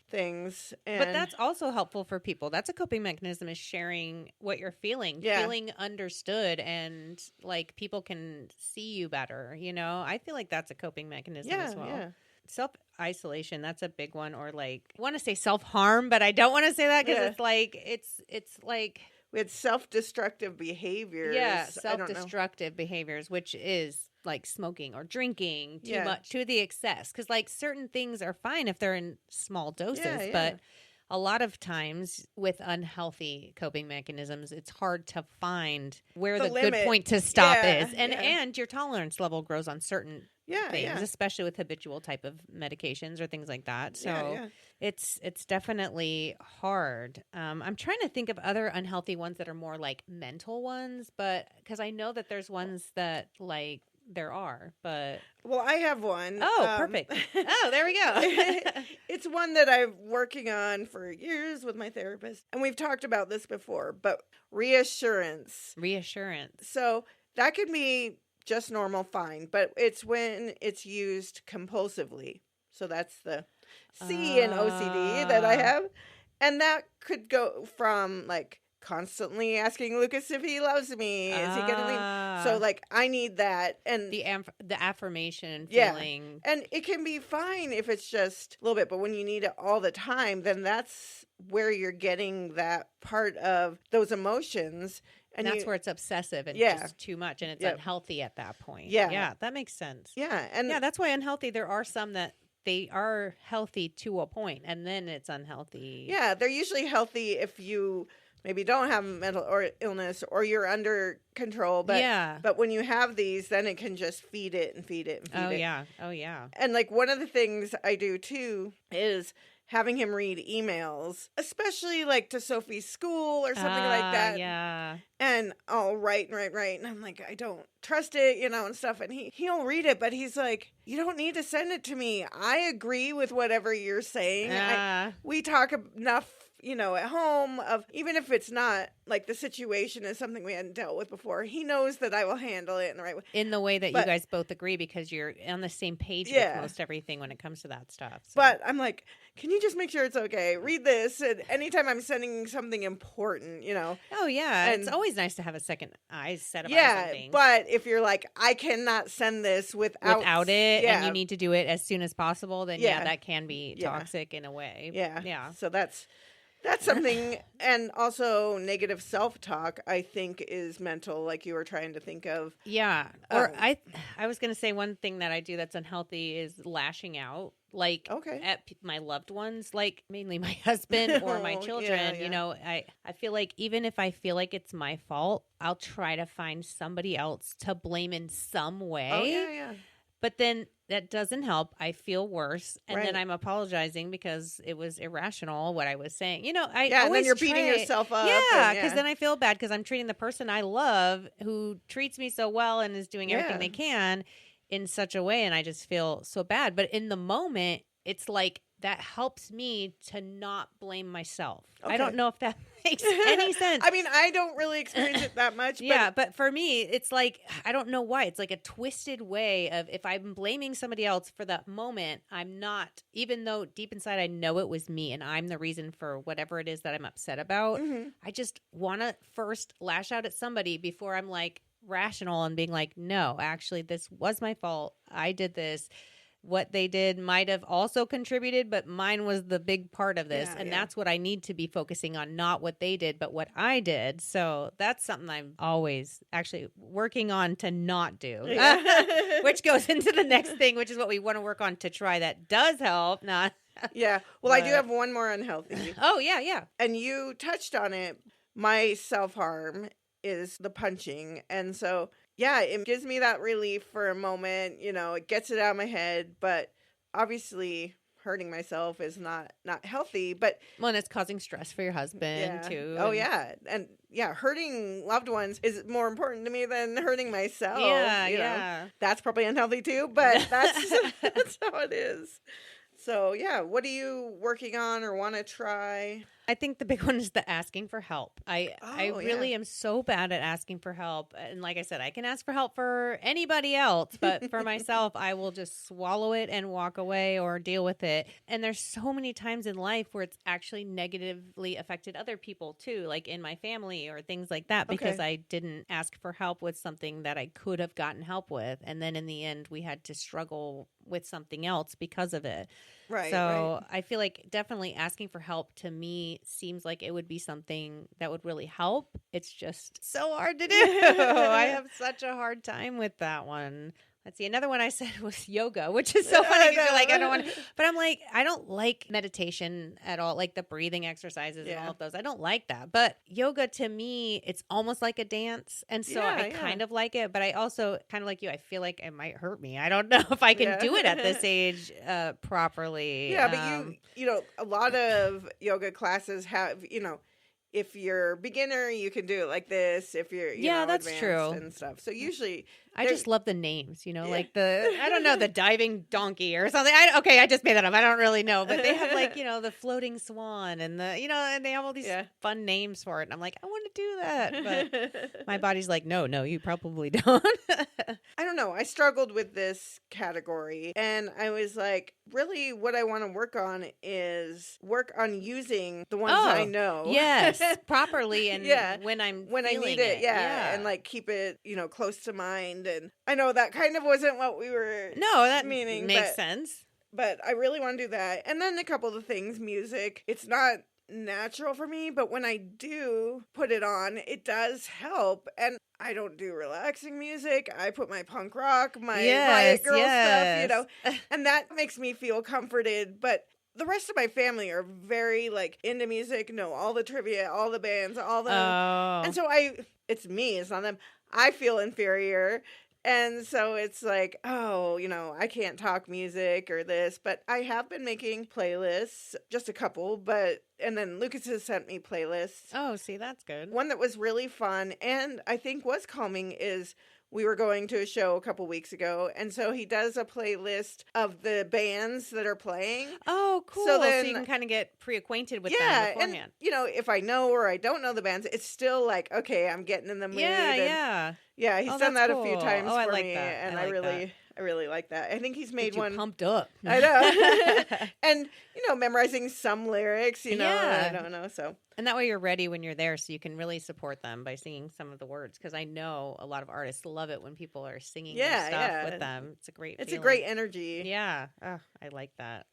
things. But that's also helpful for people. That's a coping mechanism, is sharing what you're feeling, feeling understood, and like people can see you better. I feel like that's a coping mechanism as well. Yeah. Self-isolation, that's a big one. Or like, I want to say self-harm, but I don't want to say that because it's like... We had self-destructive behaviors. Yeah, self-destructive behaviors, which is like smoking or drinking too Yeah. much, to the excess. Because like certain things are fine if they're in small doses, Yeah, yeah. but a lot of times with unhealthy coping mechanisms, it's hard to find where the good limit. point to stop Yeah, is. And yeah. and your tolerance level grows on certain Yeah, things, yeah. especially with habitual type of medications or things like that. So Yeah. it's definitely hard. I'm trying to think of other unhealthy ones that are more like mental ones, but because I know that there's ones that like there are, but Well, I have one. perfect. Oh, there we go. It's one that I'm working on for years with my therapist. And we've talked about this before, but reassurance. Reassurance. So that could be just normal, fine, but it's when it's used compulsively. So that's the C in OCD that I have. And that could go from like constantly asking Lucas if he loves me. Is he gonna leave? So like I need that, and the affirmation Yeah. feeling. and it can be fine if it's just a little bit, but when you need it all the time, then that's where you're getting that part of those emotions. And that's where it's obsessive and Yeah. just too much, and it's Yep. unhealthy at that point. Yeah. Yeah, that makes sense. yeah, and Yeah, that's why unhealthy. There are some that they are healthy to a point, and then it's unhealthy. yeah, they're usually healthy if you maybe don't have mental or illness or you're under control. But yeah. but when you have these, then it can just feed it and feed it and feed Oh it. yeah. Oh yeah. And like one of the things I do too is having him read emails, especially like to Sophie's school or something like that. Yeah. And I'll write. And I'm like, I don't trust it, and stuff. And he'll read it, but he's like, you don't need to send it to me. I agree with whatever you're saying. We talk enough, at home of, even if it's not like the situation is something we hadn't dealt with before, he knows that I will handle it in the right way. In the way that you guys both agree, because you're on the same page with most everything when it comes to that stuff. So. But I'm like, can you just make sure it's okay? Read this. And anytime I'm sending something important, Oh yeah. And it's always nice to have a second set of eyes on things. But if you're like, I cannot send this without it, and you need to do it as soon as possible, then that can be Yeah. toxic in a way. Yeah. So that's something. And also negative self-talk, I think, is mental, like you were trying to think of. Yeah. Or I was going to say one thing that I do that's unhealthy is lashing out, like at my loved ones, like mainly my husband or my children. Yeah. I feel like even if I feel like it's my fault, I'll try to find somebody else to blame in some way. Oh, yeah. But then that doesn't help. I feel worse. And Right. then I'm apologizing because it was irrational what I was saying. And then you're beating yourself up. Yeah, because then I feel bad because I'm treating the person I love who treats me so well and is doing everything they can in such a way. And I just feel so bad. But in the moment, it's like that helps me to not blame myself. I don't know if that makes any sense. I mean, I don't really experience it that much. But for me, it's like, I don't know why. It's like a twisted way of, if I'm blaming somebody else for that moment, I'm not, even though deep inside I know it was me and I'm the reason for whatever it is that I'm upset about. Mm-hmm. I just want to first lash out at somebody before I'm like rational and being like, no, actually, this was my fault. I did this. What they did might have also contributed, but mine was the big part of this. That's what I need to be focusing on, not what they did, but what I did. So that's something I'm always actually working on to not do, which goes into the next thing, which is what we want to work on to try. That does help. Not. Yeah. Well, I do have one more unhealthy. Oh, yeah. And you touched on it. My self-harm is the punching. And so, it gives me that relief for a moment. It gets it out of my head. But obviously, hurting myself is not healthy. But and it's causing stress for your husband, too. Oh, yeah. And, hurting loved ones is more important to me than hurting myself. Yeah. That's probably unhealthy, too. But that's how it is. So, what are you working on or want to try? I think the big one is the asking for help. I really am so bad at asking for help. And like I said, I can ask for help for anybody else, but for myself, I will just swallow it and walk away or deal with it. And there's so many times in life where it's actually negatively affected other people too, like in my family or things like that, because I didn't ask for help with something that I could have gotten help with. And then in the end, we had to struggle with something else because of it. Right. So I feel like definitely asking for help to me seems like it would be something that would really help. It's just so hard to do. I have such a hard time with that one. Let's see. Another one I said was yoga, which is so funny because you're like, I don't want to. But I'm like, I don't like meditation at all, like the breathing exercises and all of those. I don't like that. But yoga to me, it's almost like a dance. And so I kind of like it. But I also kind of like you, I feel like it might hurt me. I don't know if I can do it at this age properly. Yeah, but you know, a lot of yoga classes have, you know, if you're beginner, you can do it like this. If you're, you know, that's advanced true. and stuff. So usually, I just love the names, you know, like I don't know, the diving donkey or something. I just made that up. I don't really know, but they have like, you know, the floating swan and you know, and they have all these fun names for it. And I'm like, I want to do that. But my body's like, no, you probably don't. I don't know. I struggled with this category and I was like, really what I want to work on is work on using the ones I know. Yes, properly. And when I need it. Yeah. And like keep it, you know, close to mind. And I know that kind of wasn't what we were meaning. Makes sense. But I really want to do that. And then a couple of things, music. It's not natural for me, but when I do put it on, it does help. And I don't do relaxing music. I put my punk rock, my Riot Girl stuff, you know, and that makes me feel comforted. But the rest of my family are very like into music, know all the trivia, all the bands, all the, and so it's me, it's not them. I feel inferior. And so it's like, oh, you know, I can't talk music or this, but I have been making playlists, just a couple, and then Lucas has sent me playlists. Oh, see, that's good. One that was really fun and I think was calming is we were going to a show a couple weeks ago, and so he does a playlist of the bands that are playing. Oh, cool. So you can kind of get pre-acquainted with them beforehand. And, you know, if I know or I don't know the bands, it's still like, okay, I'm getting in the mood. Yeah, he's done that a few times for like me, that. and I really like that. I think he's made one pumped up. I know. And, you know, memorizing some lyrics, you know, I don't know, so. And that way you're ready when you're there, so you can really support them by singing some of the words. Because I know a lot of artists love it when people are singing their stuff with them. It's a great feeling. It's a great energy. Yeah. Oh, I like that.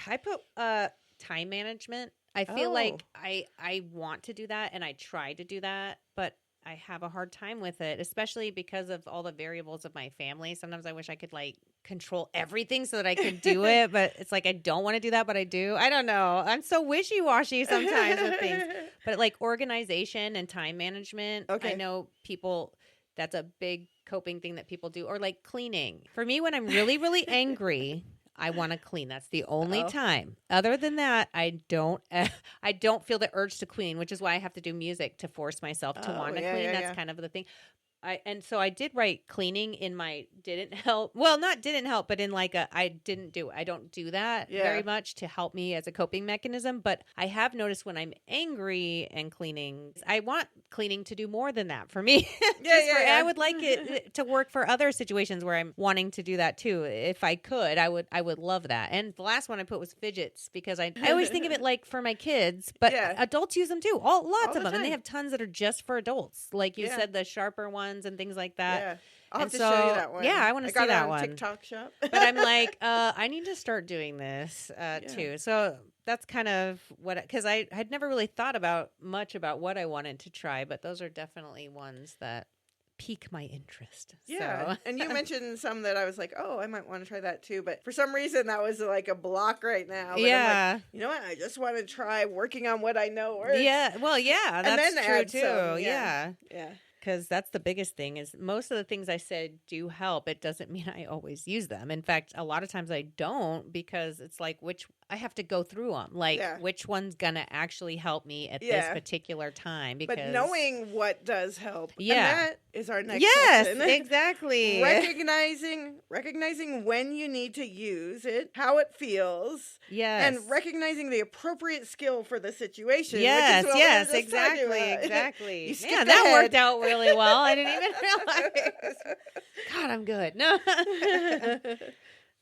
I put time management. I feel like I want to do that, and I try to do that, but I have a hard time with it, especially because of all the variables of my family. Sometimes I wish I could like control everything so that I could do it, but it's like I don't want to do that, but I do. I don't know. I'm so wishy-washy sometimes with things. But like organization and time management, I know people, that's a big coping thing that people do, or like cleaning. For me, when I'm really, really angry, I want to clean. That's the only time. Other than that, I don't feel the urge to clean, which is why I have to do music to force myself to want to clean. That's kind of the thing. And so I did write cleaning in my didn't help. Well, not didn't help, but in like I don't do that very much to help me as a coping mechanism. But I have noticed when I'm angry and cleaning, I want cleaning to do more than that for me. I would like it to work for other situations where I'm wanting to do that too. If I could, I would love that. And the last one I put was fidgets, because I always think of it like for my kids, but adults use them too. Lots of them. And they have tons that are just for adults. Like you said, the sharper ones and things like that. Yeah. I'll have to show you that one. Yeah, I want to see that one. TikTok shop. But I'm like, I need to start doing this too. So that's kind of what, because I had never really thought much about what I wanted to try, but those are definitely ones that pique my interest. Yeah. So. And you mentioned some that I was like, oh, I might want to try that too. But for some reason, that was like a block right now. But I'm like, you know what? I just want to try working on what I know works. Yeah. Well, yeah, that's true too. Some, yeah. Because that's the biggest thing, is most of the things I said do help. It doesn't mean I always use them. In fact, a lot of times I don't, because it's like, I have to go through them. Like, which one's going to actually help me at this particular time? Because, but knowing what does help. And that is our next section. Yes, exactly. Recognizing when you need to use it, how it feels. Yes. And recognizing the appropriate skill for the situation. Yes, which is what exactly. Man, that worked out really well. I didn't even realize. God, I'm good. No.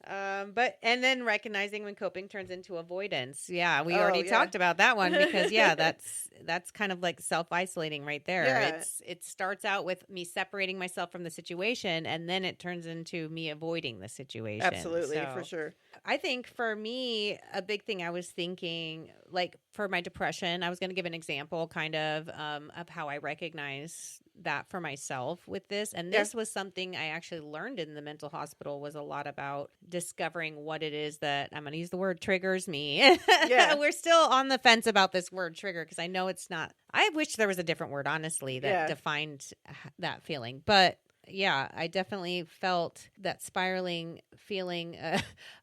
And then recognizing when coping turns into avoidance. Yeah, we already talked about that one, because that's kind of like self-isolating right there. Yeah. It starts out with me separating myself from the situation, and then it turns into me avoiding the situation. Absolutely, for sure. I think for me, a big thing I was thinking, like for my depression, I was going to give an example kind of how I recognize that for myself with this. And this was something I actually learned in the mental hospital, was a lot about discovering what it is that, I'm going to use the word, triggers me. Yeah. We're still on the fence about this word trigger, because I know it's not. I wish there was a different word, honestly, that defined that feeling. But yeah, I definitely felt that spiraling feeling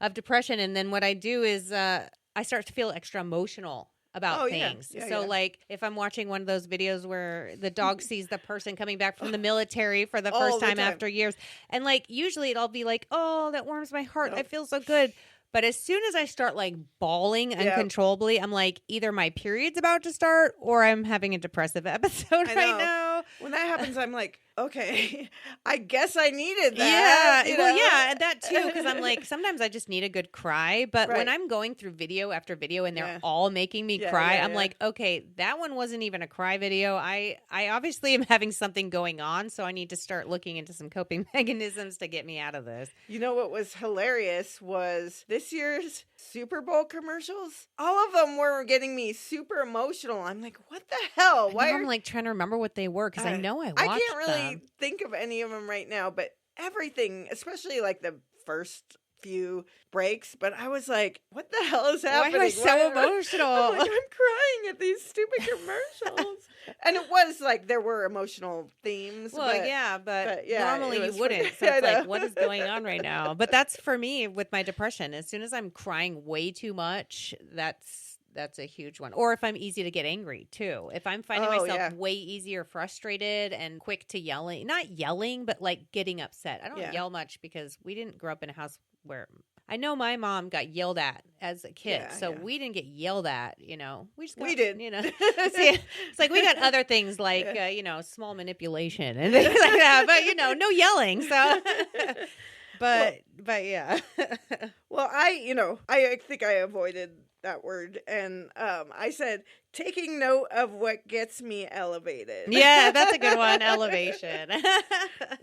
of depression. And then what I do is I start to feel extra emotional about things. So like if I'm watching one of those videos where the dog sees the person coming back from the military for the first time after years, and like usually it'll be like, oh, that warms my heart. I feel so good. But as soon as I start like bawling uncontrollably, I'm like, either my period's about to start or I'm having a depressive episode right now. When that happens, I'm like, okay, I guess I needed that. Yeah, well, yeah, that too, because I'm like, sometimes I just need a good cry. But when I'm going through video after video and they're all making me cry, I'm like, okay, that one wasn't even a cry video. I obviously am having something going on, so I need to start looking into some coping mechanisms to get me out of this. You know what was hilarious was this year's Super Bowl commercials. All of them were getting me super emotional. I'm like, what the hell? I'm like trying to remember what they were, because I know I watched them. I can't really think of any of them right now, but everything, especially like the first few breaks, but I was like, what the hell is happening? Why am I so emotional? I'm crying at these stupid commercials. And it was like there were emotional themes. Well, but normally you wouldn't. So it's like, what is going on right now? But that's for me with my depression. As soon as I'm crying way too much, that's a huge one. Or if I'm easy to get angry too. If I'm finding myself way easier frustrated and quick to yelling, not yelling, but like getting upset. I don't yell much because we didn't grow up in a house where, I know my mom got yelled at as a kid, we didn't get yelled at, we just got, we did. See, it's like we got other things like, small manipulation and things like that, but, no yelling. So, but yeah. Well, I think I avoided that word, and I said, taking note of what gets me elevated. Yeah, that's a good one, elevation.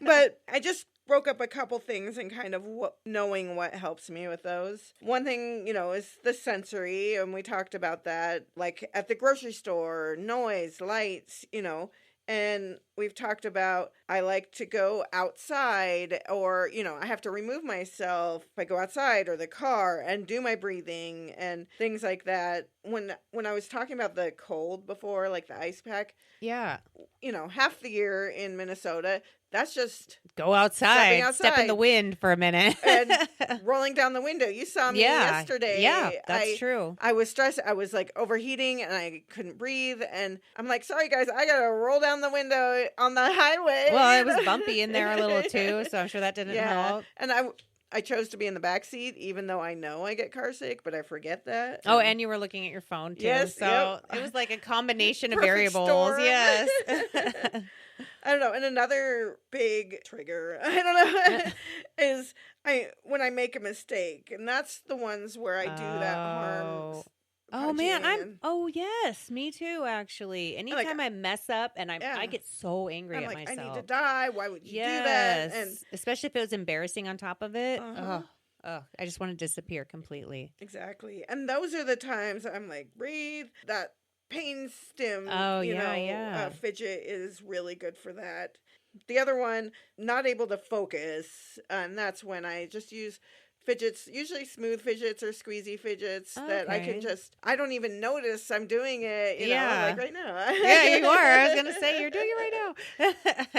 But I just broke up a couple things and kind of knowing what helps me with those. One thing, is the sensory, and we talked about that, like at the grocery store, noise, lights, and we've talked about I like to go outside, or, I have to remove myself if I go outside or the car and do my breathing and things like that. When I was talking about the cold before, like the ice pack. Yeah. Half the year in Minnesota, that's just go outside, step in the wind for a minute. And rolling down the window. You saw me yesterday. Yeah, that's true. I was stressed. I was like overheating and I couldn't breathe. And I'm like, sorry guys, I got to roll down the window on the highway. Well, it was bumpy in there a little too, so I'm sure that didn't help. And I chose to be in the back seat, even though I know I get car sick, but I forget that. Oh, and you were looking at your phone too. Yes, so it was like a combination of Perfect variables. storm. Yes. I don't know. And another big trigger, I don't know, is when I make a mistake, and that's the ones where I do that harm. Oh man, yes, me too. Actually, anytime I mess up and I get so angry at myself. I need to die. Why would you do that? And especially if it was embarrassing on top of it. I just want to disappear completely. Exactly. And those are the times I'm like, breathe. That pain stim. Fidget is really good for that. The other one, not able to focus, and that's when I just use fidgets, usually smooth fidgets or squeezy fidgets that I can I don't even notice I'm doing it, like right now. Yeah, you are. I was going to say, you're doing it right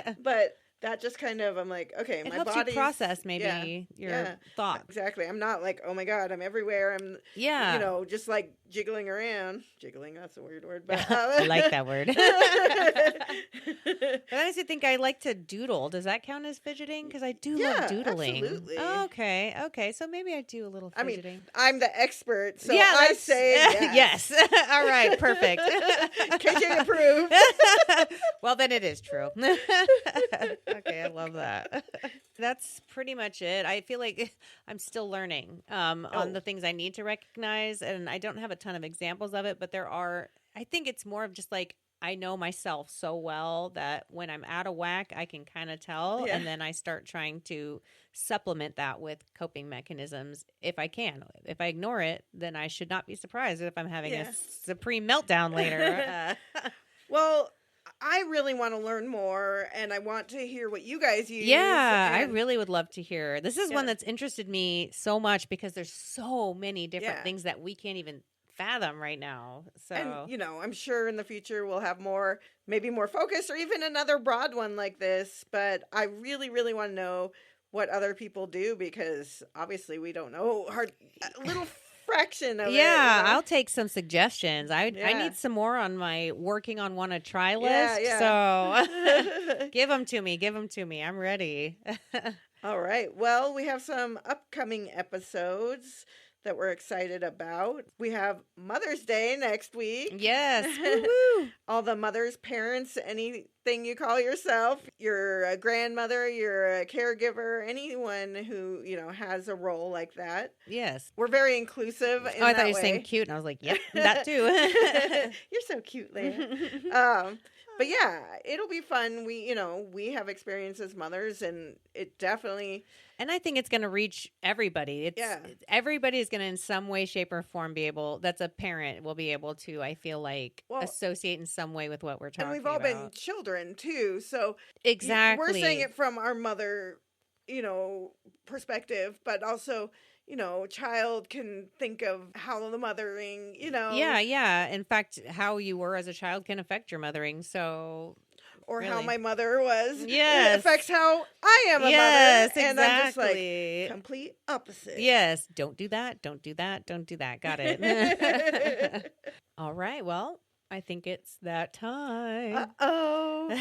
now. But that just kind of, I'm like, okay, my helps body you process maybe your thoughts. Exactly. I'm not like, oh my God, I'm everywhere. I'm, just like jiggling around. Jiggling, that's a weird word. But I like that word. I honestly think I like to doodle. Does that count as fidgeting? Because I do love doodling. Absolutely. Oh, okay. So maybe I do a little fidgeting. I'm the expert, so I say yes. All right, perfect. KJ approved. Well, then it is true. Okay, I love that. That's pretty much it. I feel like I'm still learning on the things I need to recognize, and I don't have a ton of examples of it, but I think it's more of just like, I know myself so well that when I'm out of whack, I can kind of tell, and then I start trying to supplement that with coping mechanisms if I can. If I ignore it, then I should not be surprised if I'm having a supreme meltdown later. Well, I really want to learn more, and I want to hear what you guys use. Yeah, I and- really would love to hear. This is one Yeah. that's interested me so much because there's so many different Yeah. things that we can't even fathom right now. So, And, I'm sure in the future we'll have more, maybe more focus or even another broad one like this. But I really, really want to know what other people do because obviously we don't know a little fraction of it. yeah, I'll take some suggestions. I Yeah. need some more on my working on one to try Yeah, list. yeah. So, give them to me. Give them to me. I'm ready. All right. Well, we have some upcoming episodes that we're excited about. We have Mother's Day next week. Yes. Woo-hoo. All the mothers, parents, anything you call yourself, you're a grandmother, you're a caregiver, anyone who, has a role like that. Yes. We're very inclusive in I that thought you were way. saying cute, and I was like, yep, that too. You're so cute, Leia. But yeah, it'll be fun. We have experience as mothers, and it definitely. And I think it's going to reach everybody. Everybody is going to, in some way, shape, or form, that's a parent, will be able to, I feel like, associate in some way with what we're talking about. And we've all been children, too. So exactly. We're saying it from our mother, perspective, but also, child can think of how the mothering, Yeah. In fact, how you were as a child can affect your mothering. So... Or really. How my mother was. Yes. It affects how I am a mother. Exactly. And I'm just like, complete opposite. Yes. Don't do that. Don't do that. Don't do that. Got it. All right. Well, I think it's that time. Uh-oh.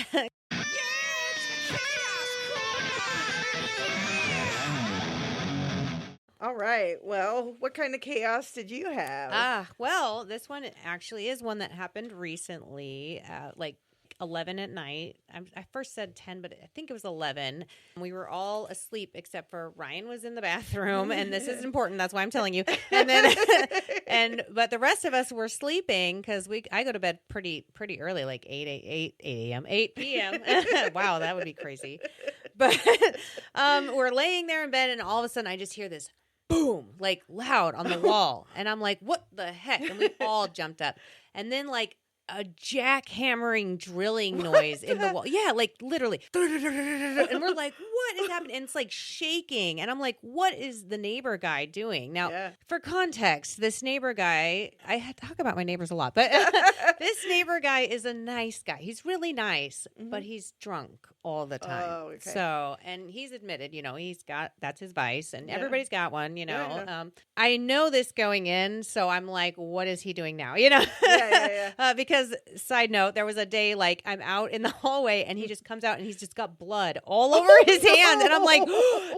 All right. Well, what kind of chaos did you have? Well, this one actually is one that happened recently, like 11 at night. I first said 10, but I think it was 11. We were all asleep except for Ryan was in the bathroom, and this is important. That's why I'm telling you. And then, but the rest of us were sleeping because I go to bed pretty early, like 8 a.m., 8 p.m. Wow, that would be crazy. But we're laying there in bed, and all of a sudden, I just hear this boom, like loud on the wall, and I'm like, "What the heck?" And we all jumped up, and then like a jackhammering drilling noise in the wall. Yeah, like literally. And we're like, what is happening? And it's like shaking. And I'm like, what is the neighbor guy doing? Now, for context, this neighbor guy, I talk about my neighbors a lot, but this neighbor guy is a nice guy. He's really nice, but he's drunk all the time. Oh, okay. So, and he's admitted, that's his vice, and everybody's got one, I know this going in, so I'm like, what is he doing now? Because side note, there was a day like I'm out in the hallway and he just comes out and he's just got blood all over his hand, and I'm like,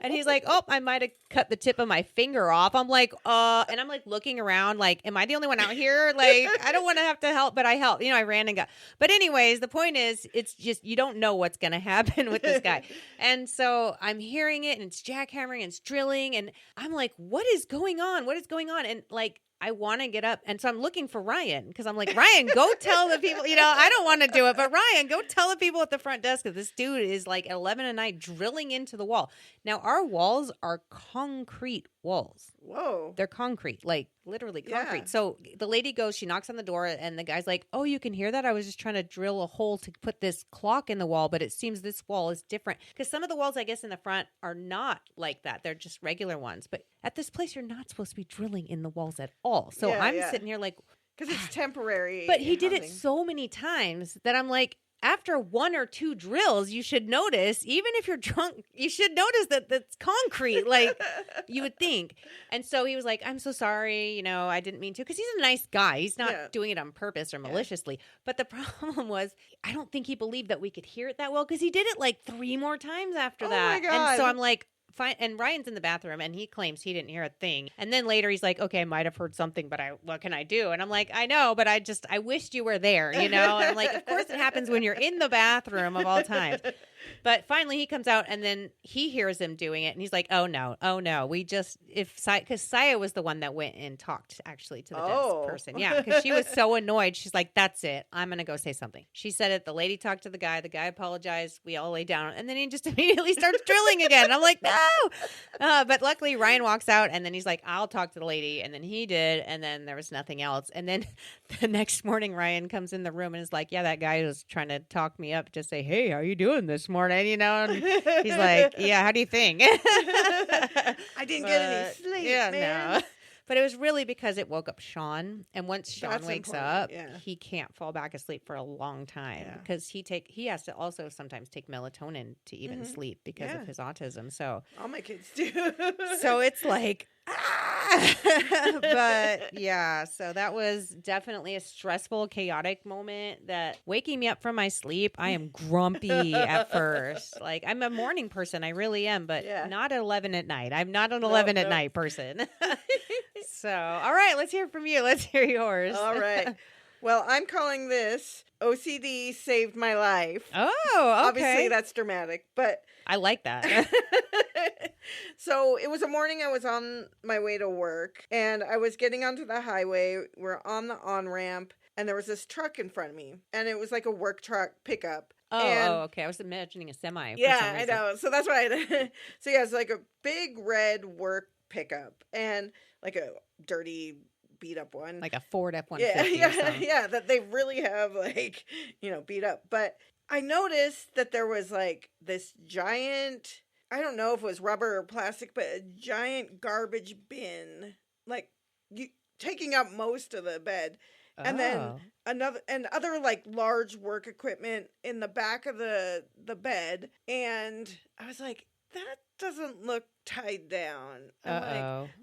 and he's like, oh, I might have cut the tip of my finger off. I'm like, and I'm like looking around, like, am I the only one out here? Like, I don't want to have to help, but I help. I ran and got. But anyways, the point is, it's just you don't know what's gonna happen with this guy, and so I'm hearing it, and it's jackhammering and it's drilling, and I'm like, what is going on? What is going on? And like, I want to get up. And so I'm looking for Ryan because I'm like, Ryan, go tell the people, I don't want to do it, but Ryan, go tell the people at the front desk that this dude is like at 11 at night drilling into the wall. Now, our walls are concrete walls. Whoa. They're concrete, like literally concrete. Yeah. So the lady goes, she knocks on the door, and the guy's like, oh, you can hear that? I was just trying to drill a hole to put this clock in the wall, but it seems this wall is different. Because some of the walls, I guess, in the front are not like that. They're just regular ones. But at this place, you're not supposed to be drilling in the walls at all. So I'm sitting here like... Because it's temporary. But he did it so many times that I'm like, after one or two drills, you should notice, even if you're drunk, you should notice that that's concrete, like you would think. And so he was like, I'm so sorry, I didn't mean to. Because he's a nice guy. He's not doing it on purpose or maliciously. But the problem was, I don't think he believed that we could hear it that well, because he did it like 3 more times after that. Oh my God. And so I'm like, fine. And Ryan's in the bathroom, and he claims he didn't hear a thing. And then later he's like, okay, I might have heard something, but what can I do? And I'm like, I know, but I wished you were there, And I'm like, of course it happens when you're in the bathroom of all times. But finally he comes out and then he hears him doing it and he's like, oh no. Because Saya was the one that went and talked actually to the desk person. Yeah, because she was so annoyed. She's like, that's it. I'm going to go say something. She said it. The lady talked to the guy. The guy apologized. We all lay down. And then he just immediately starts drilling again. I'm like, no. But luckily Ryan walks out and then he's like, I'll talk to the lady. And then he did. And then there was nothing else. And then the next morning, Ryan comes in the room and is like, yeah, that guy was trying to talk me up to say, hey, how are you doing this morning? You know, and he's like, yeah, how do you think? I didn't get any sleep, man. No. But it was really because it woke up Sean. And once Sean wakes up, he can't fall back asleep for a long time because he has to also sometimes take melatonin to even sleep because of his autism. So all my kids do. So it's like, but yeah, so that was definitely a stressful, chaotic moment that waking me up from my sleep, I am grumpy at first. Like, I'm a morning person. I really am, but not at 11 at night. I'm not an 11 at night person. So, all right, let's hear from you. Let's hear yours. All right. Well, I'm calling this OCD saved my life. Oh, okay. Obviously, that's dramatic, but I like that. So it was a morning I was on my way to work, and I was getting onto the highway. We're on the on-ramp, and there was this truck in front of me, and it was like a work truck pickup. Oh, okay. I was imagining a semi. Yeah, I know. So that's why so yeah, it's like a big red work pickup, and like a dirty beat up one, like a Ford F-150. Yeah, that they really have like, beat up. But I noticed that there was like this giant, I don't know if it was rubber or plastic, but a giant garbage bin, like taking up most of the bed. And then other like large work equipment in the back of the bed. And I was like, that doesn't look tied down.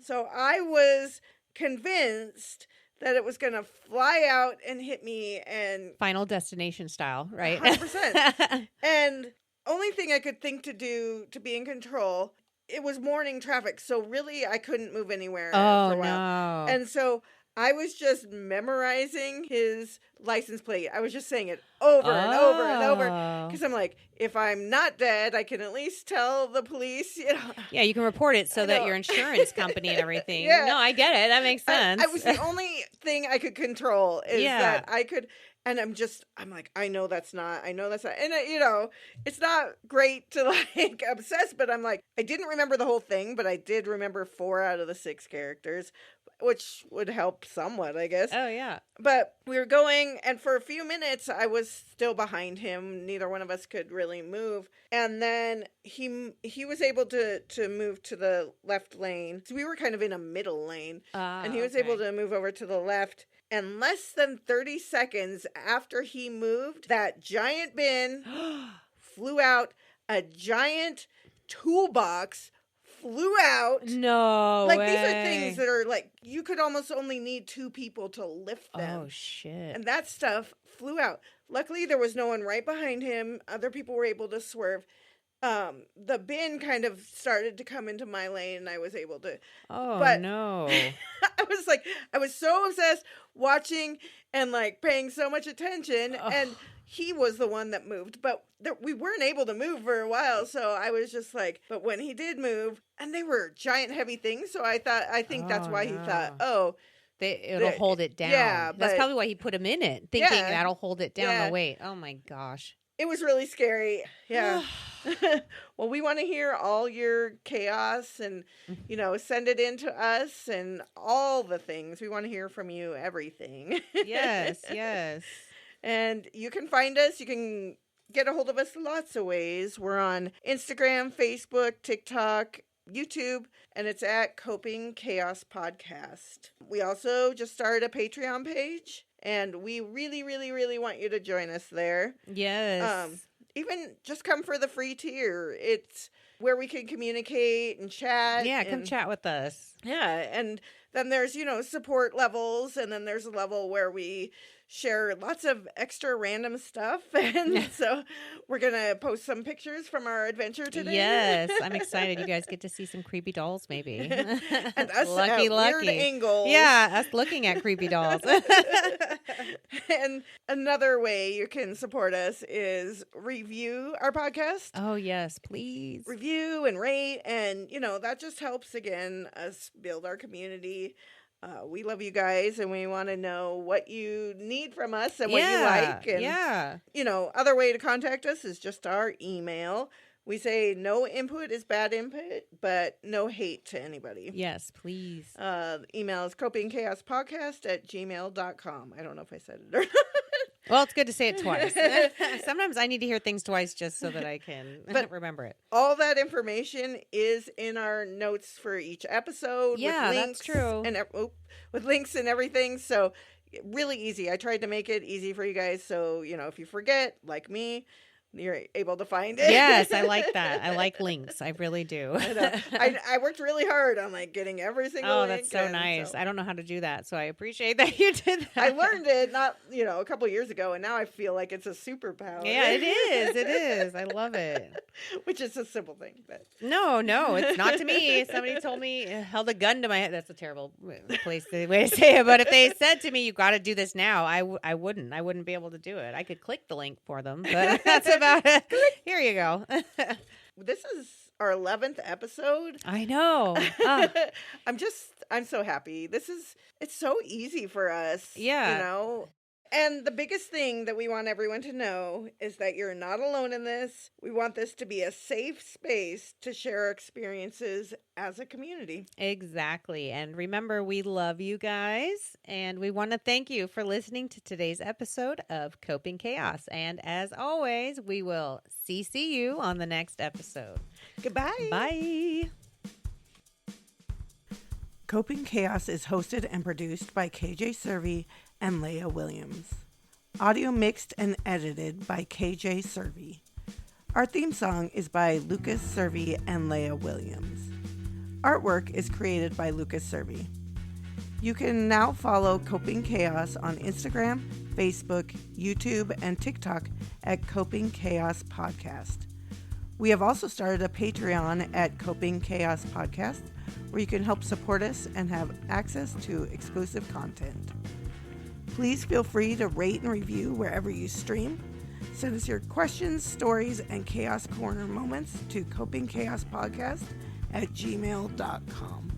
So I was convinced that it was going to fly out and hit me, and Final Destination style, right? 100%. And only thing I could think to do to be in control, it was morning traffic, so really I couldn't move anywhere for a while. No. And so I was just memorizing his license plate. I was just saying it over and over and over. Because I'm like, if I'm not dead, I can at least tell the police, Yeah, you can report it so that your insurance company and everything. Yeah. No, I get it. That makes sense. I was the only thing I could control is that I could. And I'm like, I know that's not. And, it's not great to like obsess, but I'm like, I didn't remember the whole thing, but I did remember 4 out of the 6 characters, which would help somewhat, I guess. Oh, yeah. But we were going, and for a few minutes, I was still behind him. Neither one of us could really move. And then he was able to move to the left lane. So we were kind of in a middle lane. And he was able to move over to the left. And less than 30 seconds after he moved, that giant bin flew out. A giant toolbox flew out. No way. Like, these are things that are like, you could almost only need 2 people to lift them. Oh, shit. And that stuff flew out. Luckily, there was no one right behind him. Other people were able to swerve. The bin kind of started to come into my lane, and I was able to. Oh, but no. I was so obsessed watching and like paying so much attention, and he was the one that moved, but we weren't able to move for a while. So I was just like, but when he did move, and they were giant heavy things. So I think that's why he thought, it'll hold it down. Yeah. That's probably why he put him in it, thinking that'll hold it down the weight. Oh my gosh. It was really scary. Yeah. Well, we want to hear all your chaos and, send it in to us and all the things. We want to hear from you, everything. Yes, yes. And you can find us. You can get a hold of us lots of ways. We're on Instagram, Facebook, TikTok, YouTube, and it's at Coping Chaos Podcast. We also just started a Patreon page, and we really, really, really want you to join us there. Yes. Even just come for the free tier. It's where we can communicate and chat. Yeah, come chat with us. Yeah, and then there's, support levels, and then there's a level where we share lots of extra random stuff. And so we're going to post some pictures from our adventure today. Yes, I'm excited. You guys get to see some creepy dolls, maybe. And us lucky. weird angles. Yeah, us looking at creepy dolls. And another way you can support us is review our podcast. Oh, yes, please. Review and rate. And, that just helps, again, us build our community. We love you guys, and we want to know what you need from us and what you like. And, other way to contact us is just our email. We say no input is bad input, but no hate to anybody. Yes, please. Email is copingchaospodcast@gmail.com. I don't know if I said it or not. Well, it's good to say it twice. Sometimes I need to hear things twice just so that I can remember it. All that information is in our notes for each episode. Yeah, with links that's true. And with links and everything. So really easy. I tried to make it easy for you guys. So, if you forget, like me, you're able to find it. Yes, I like that. I like links. I really do. I worked really hard on getting every single link. Oh, that's so nice. I don't know how to do that, so I appreciate that you did that. I learned it a couple of years ago, and now I feel like it's a superpower. Yeah, it is. It is. I love it. Which is a simple thing, but no, it's not to me. Somebody told me, held a gun to my head. That's a terrible way to say it. But if they said to me, "You got to do this now," I wouldn't be able to do it. I could click the link for them, but that's about it. Here you go. This is our 11th episode. I know. I'm so happy. It's so easy for us. Yeah. And the biggest thing that we want everyone to know is that you're not alone in this. We want this to be a safe space to share our experiences as a community. Exactly. And remember, we love you guys. And we want to thank you for listening to today's episode of Coping Chaos. And as always, we will see you on the next episode. Goodbye. Bye. Coping Chaos is hosted and produced by KJ Servey and Leah Williams. Audio mixed and edited by KJ Servey. Our theme song is by Lucas Servey and Leah Williams. Artwork is created by Lucas Servey. You can now follow Coping Chaos on Instagram, Facebook, YouTube, and TikTok at Coping Chaos Podcast. We have also started a Patreon at Coping Chaos Podcast, where you can help support us and have access to exclusive content. Please feel free to rate and review wherever you stream. Send us your questions, stories, and Chaos Corner moments to copingchaospodcast@gmail.com.